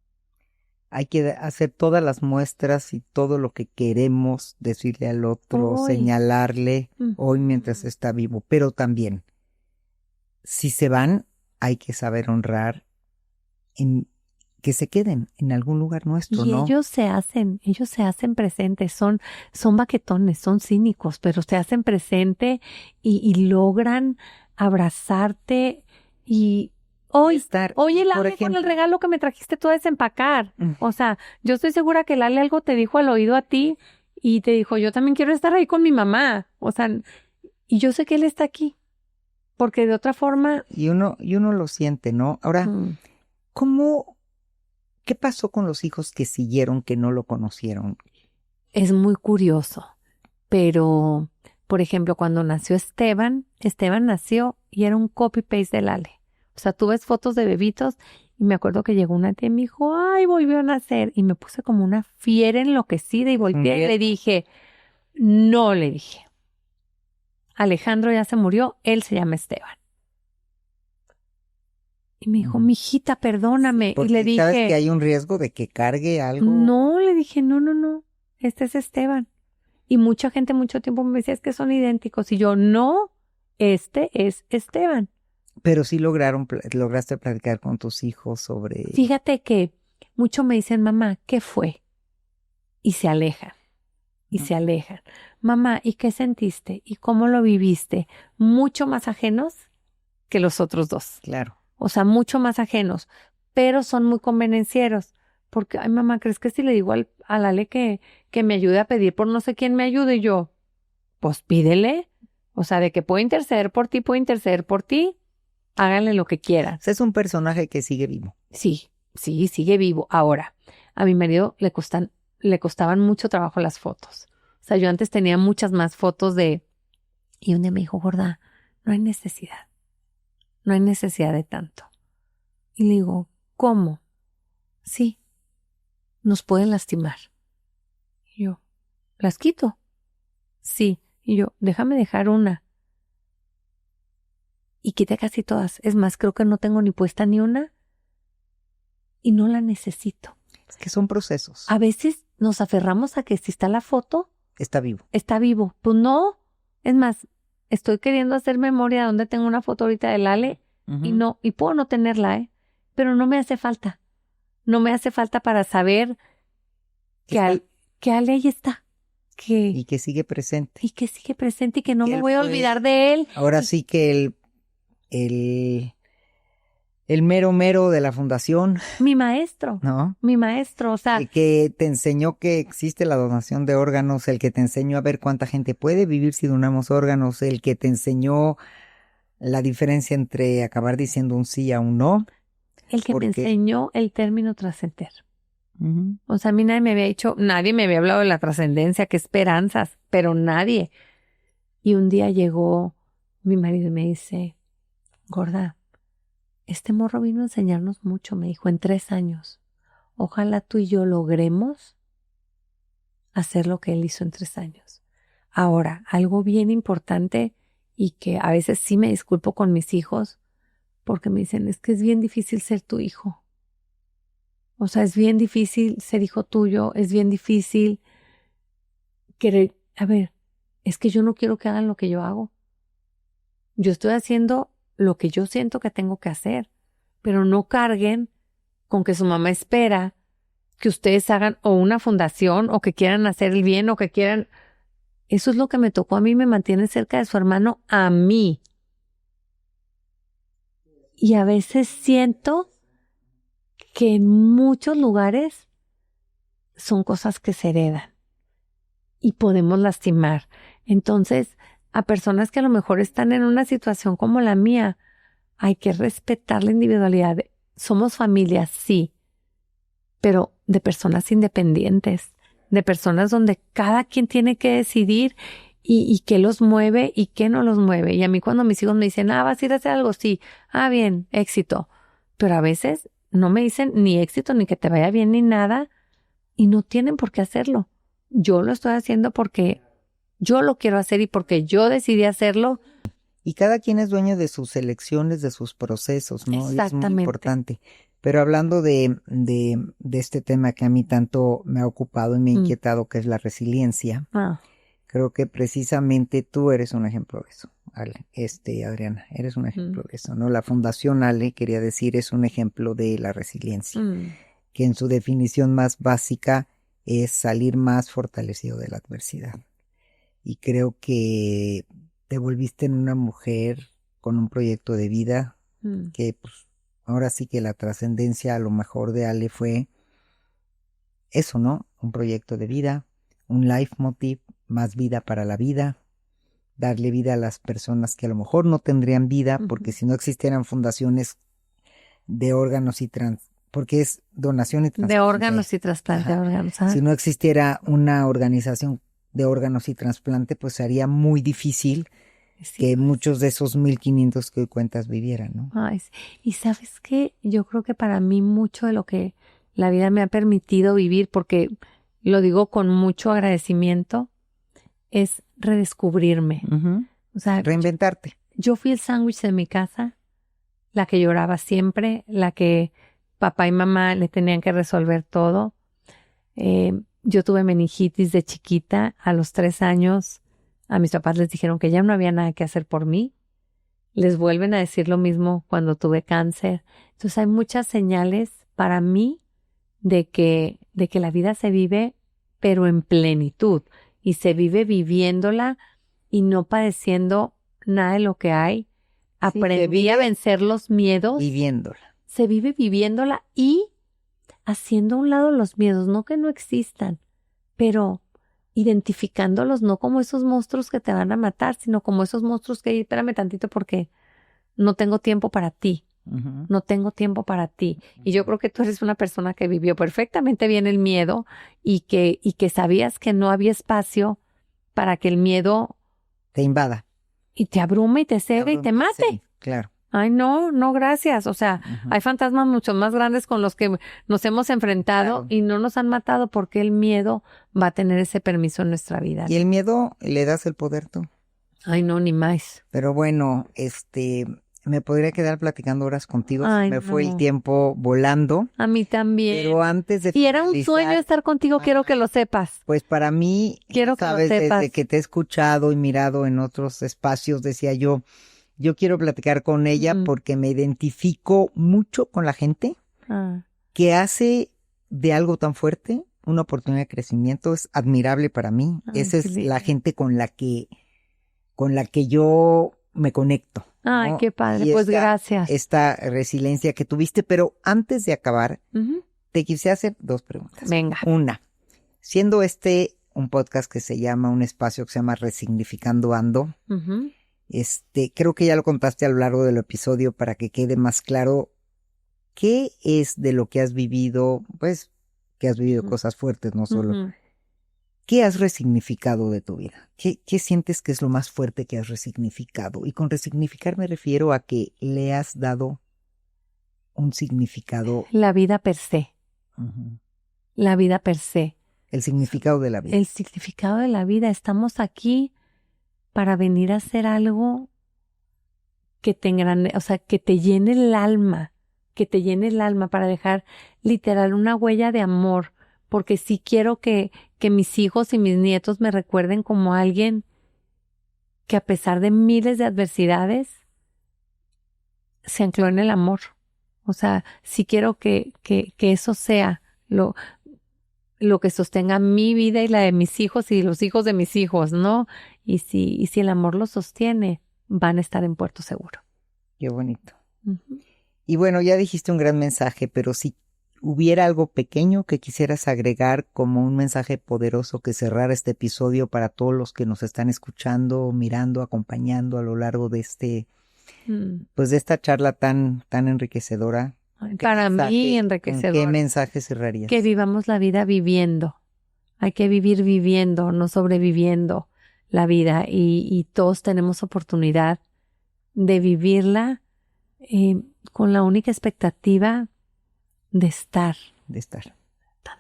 Hay que hacer todas las muestras y todo lo que queremos decirle al otro, Hoy. señalarle hoy Ujú. mientras está vivo. Pero también, si se van, hay que saber honrar en que se queden en algún lugar nuestro, Y ¿no? ellos se hacen presentes, son baquetones, son cínicos, pero se hacen presente y logran abrazarte y hoy, Estar, oye, el por Ale con ejemplo, el regalo que me trajiste tú a desempacar. O sea, yo estoy segura que el Ale algo te dijo al oído a ti y te dijo, yo también quiero estar ahí con mi mamá. O sea, y yo sé que él está aquí, porque de otra forma, y uno lo siente, ¿no? Ahora, ¿qué pasó con los hijos que siguieron, que no lo conocieron? es muy curioso. Pero, por ejemplo, cuando nació Esteban nació y era un copy-paste del Ale. O sea, tú ves fotos de bebitos y me acuerdo que llegó una tía y me dijo, ay, volvió a nacer. Y me puse como una fiera enloquecida y volteé y le dije, no, le dije, Alejandro ya se murió, él se llama Esteban. Y me dijo, mijita, perdóname. Porque y le dije, sabes que hay un riesgo de que cargue algo. no, le dije, no, este es Esteban. Y mucha gente mucho tiempo me decía, es que son idénticos. Y yo, no, este es Esteban. Pero sí lograste platicar con tus hijos sobre... Fíjate que mucho me dicen, mamá, ¿qué fue? Y se alejan, y se alejan. Mamá, ¿y qué sentiste? ¿Y cómo lo viviste? Mucho más ajenos que los otros dos. Claro. O sea, mucho más ajenos, pero son muy convenencieros. Porque, ay, mamá, ¿crees que si le digo al Ale que me ayude a pedir por no sé quién me ayude? Y yo, pues pídele. O sea, de que puedo interceder por ti, háganle lo que quieran. Es un personaje que sigue vivo. Sí, sigue vivo. Ahora, a mi marido le costaban mucho trabajo las fotos. O sea, yo antes tenía muchas más fotos y un día me dijo, gorda, no hay necesidad de tanto. Y le digo, ¿cómo? Sí, nos pueden lastimar. Y yo, ¿las quito? Sí. Y yo, déjame dejar una. Y quité casi todas. Es más, creo que no tengo ni puesta ni una y no la necesito. Es que son procesos. A veces nos aferramos a que si está la foto, está vivo. Está vivo. Pues no. Es más, estoy queriendo hacer memoria donde tengo una foto ahorita del Ale y puedo no tenerla, pero no me hace falta. No me hace falta para saber que Ale ahí está. Y que sigue presente. Y que no me voy a olvidar de él. Ahora sí que el mero de la fundación. Mi maestro. ¿No? Mi maestro, o sea. El que te enseñó que existe la donación de órganos, el que te enseñó a ver cuánta gente puede vivir si donamos órganos, el que te enseñó la diferencia entre acabar diciendo un sí a un no. El que me enseñó el término trascender. Ujú. O sea, a mí nadie me había dicho, nadie me había hablado de la trascendencia, qué esperanzas, pero nadie. Y un día llegó mi marido y me dice, gorda, este morro vino a enseñarnos mucho, me dijo, en 3 años. Ojalá tú y yo logremos hacer lo que él hizo en 3 años. Ahora, algo bien importante y que a veces sí me disculpo con mis hijos porque me dicen, es que es bien difícil ser tu hijo. O sea, es bien difícil ser hijo tuyo, es bien difícil querer, a ver, es que yo no quiero que hagan lo que yo hago. Yo estoy haciendo lo que yo siento que tengo que hacer, pero no carguen con que su mamá espera que ustedes hagan o una fundación o que quieran hacer el bien o que quieran. Eso es lo que me tocó a mí, me mantiene cerca de su hermano a mí. Y a veces siento que en muchos lugares son cosas que se heredan y podemos lastimar. Entonces, a personas que a lo mejor están en una situación como la mía, hay que respetar la individualidad. Somos familias, sí, pero de personas independientes, de personas donde cada quien tiene que decidir y qué los mueve y qué no los mueve. Y a mí cuando mis hijos me dicen, vas a ir a hacer algo, sí, bien, éxito. Pero a veces no me dicen ni éxito, ni que te vaya bien, ni nada, y no tienen por qué hacerlo. Yo lo estoy haciendo porque yo lo quiero hacer y porque yo decidí hacerlo. Y cada quien es dueño de sus elecciones, de sus procesos, ¿no? Y es muy Exactamente. importante. Pero hablando de este tema que a mí tanto me ha ocupado y me ha inquietado, que es la resiliencia, creo que precisamente tú eres un ejemplo de eso, Ale, Adriana, eres un ejemplo de eso, ¿no? La Fundación Ale, quería decir, es un ejemplo de la resiliencia, que en su definición más básica es salir más fortalecido de la adversidad. Y creo que te volviste en una mujer con un proyecto de vida que pues ahora sí que la trascendencia a lo mejor de Ale fue eso, ¿no? Un proyecto de vida, un leitmotiv, más vida para la vida, darle vida a las personas que a lo mejor no tendrían vida, porque si no existieran fundaciones de órganos y porque es donación y trasplante. De órganos y trasplante de órganos. Si no existiera una organización de órganos y trasplante, pues sería muy difícil que muchos de esos 1,500 que hoy cuentas vivieran, ¿no? Y ¿sabes qué? Yo creo que para mí mucho de lo que la vida me ha permitido vivir, porque lo digo con mucho agradecimiento, es redescubrirme. O sea, reinventarte. Yo fui el sándwich de mi casa, la que lloraba siempre, la que papá y mamá le tenían que resolver todo. Yo tuve meningitis de chiquita. A los 3 años, a mis papás les dijeron que ya no había nada que hacer por mí. Les vuelven a decir lo mismo cuando tuve cáncer. Entonces hay muchas señales para mí de que la vida se vive, pero en plenitud. Y se vive viviéndola y no padeciendo nada de lo que hay. Aprendí a vencer los miedos. Viviéndola. Se vive viviéndola y haciendo a un lado los miedos, no que no existan, pero identificándolos no como esos monstruos que te van a matar, sino como esos monstruos que, espérame tantito porque no tengo tiempo para ti, no tengo tiempo para ti. Y yo creo que tú eres una persona que vivió perfectamente bien el miedo y que sabías que no había espacio para que el miedo te invada. Y te abrume y te cegue y te mate. Sí, claro. Ay, no, gracias. O sea, hay fantasmas mucho más grandes con los que nos hemos enfrentado y no nos han matado porque el miedo va a tener ese permiso en nuestra vida. ¿Y el miedo le das el poder tú? Ay, no, ni más. Pero bueno, me podría quedar platicando horas contigo. Ay, me fue el tiempo volando. A mí también. Pero antes de Y era un sueño estar contigo, quiero que lo sepas. Pues para mí, quiero sabes, que lo sepas. Desde que te he escuchado y mirado en otros espacios, decía yo quiero platicar con ella porque me identifico mucho con la gente que hace de algo tan fuerte una oportunidad de crecimiento. Es admirable para mí. Esa es la gente con la que yo me conecto, ¿no? Ay, qué padre, pues gracias. Esta resiliencia que tuviste, pero antes de acabar, te quise hacer 2 preguntas. Venga. Una, siendo un podcast que se llama, un espacio que se llama Resignificando Ando, creo que ya lo contaste a lo largo del episodio para que quede más claro qué es de lo que has vivido, pues, que has vivido cosas fuertes, no solo. ¿Qué has resignificado de tu vida? ¿Qué sientes que es lo más fuerte que has resignificado? Y con resignificar me refiero a que le has dado un significado. La vida per se. La vida per se. El significado de la vida. El significado de la vida. Estamos aquí para venir a hacer algo que te que te llene el alma, para dejar literal una huella de amor, porque sí quiero que mis hijos y mis nietos me recuerden como alguien que a pesar de miles de adversidades se ancló en el amor. O sea, sí quiero que eso sea lo que sostenga mi vida y la de mis hijos y los hijos de mis hijos, ¿no? Y si el amor los sostiene, van a estar en puerto seguro. Qué bonito. Y bueno, ya dijiste un gran mensaje, pero si hubiera algo pequeño que quisieras agregar como un mensaje poderoso que cerrara este episodio para todos los que nos están escuchando, mirando, acompañando a lo largo de pues de esta charla tan enriquecedora. Para mí enriquecedora. ¿Qué mensaje cerrarías? Que vivamos la vida viviendo. Hay que vivir viviendo, no sobreviviendo la vida. Y todos tenemos oportunidad de vivirla con la única expectativa de estar. Tan.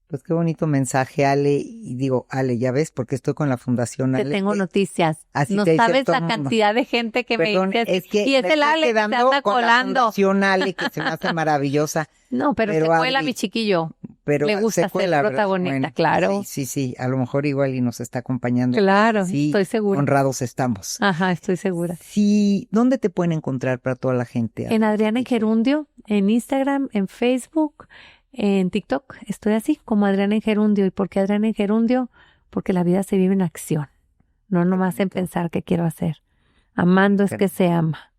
Pues qué bonito mensaje, Ale. Y digo, Ale, ya ves, porque estoy con la Fundación Ale. Te tengo noticias. No sabes la cantidad de gente que me dice. Es que y es el Ale que se anda con colando. La Fundación Ale, que se me hace maravillosa. No, pero se cuela mi chiquillo. Pero le gusta ser protagonista, bueno, claro. Sí, a lo mejor igual y nos está acompañando. Claro, sí, estoy segura. Honrados estamos. Ajá, estoy segura. Sí, ¿dónde te pueden encontrar para toda la gente? En Adriana en Gerundio, en Instagram, en Facebook, en TikTok. Estoy así, como Adriana en Gerundio. ¿Y por qué Adriana en Gerundio? Porque la vida se vive en acción, no nomás en pensar qué quiero hacer. Amando es que se ama.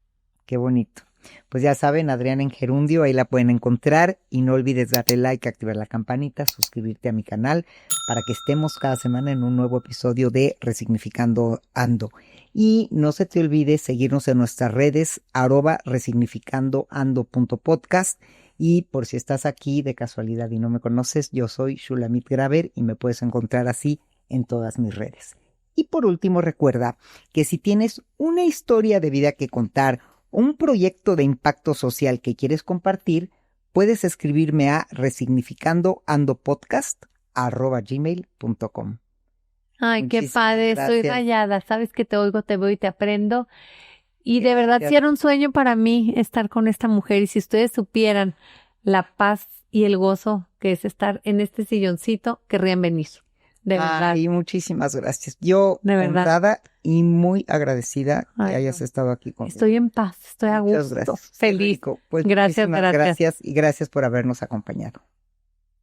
Qué bonito. Pues ya saben, Adriana en Gerundio, ahí la pueden encontrar y no olvides darle like, activar la campanita, suscribirte a mi canal para que estemos cada semana en un nuevo episodio de Resignificando Ando. Y no se te olvide seguirnos en nuestras redes @resignificandoando.podcast y por si estás aquí de casualidad y no me conoces, yo soy Shulamit Graver y me puedes encontrar así en todas mis redes. Y por último recuerda que si tienes una historia de vida que contar, un proyecto de impacto social que quieres compartir, puedes escribirme a resignificandoandopodcast@gmail.com. Ay, muchísimas qué padre, gracias. Estoy rayada, sabes que te oigo, te veo y te aprendo. Y de verdad sí era un sueño para mí estar con esta mujer. Y si ustedes supieran la paz y el gozo que es estar en este silloncito, querrían venir. De verdad. Y muchísimas gracias. Yo, honrada y muy agradecida que hayas estado aquí conmigo. Estoy en paz, estoy a gusto, gracias. Feliz. Pues gracias. Gracias y gracias por habernos acompañado.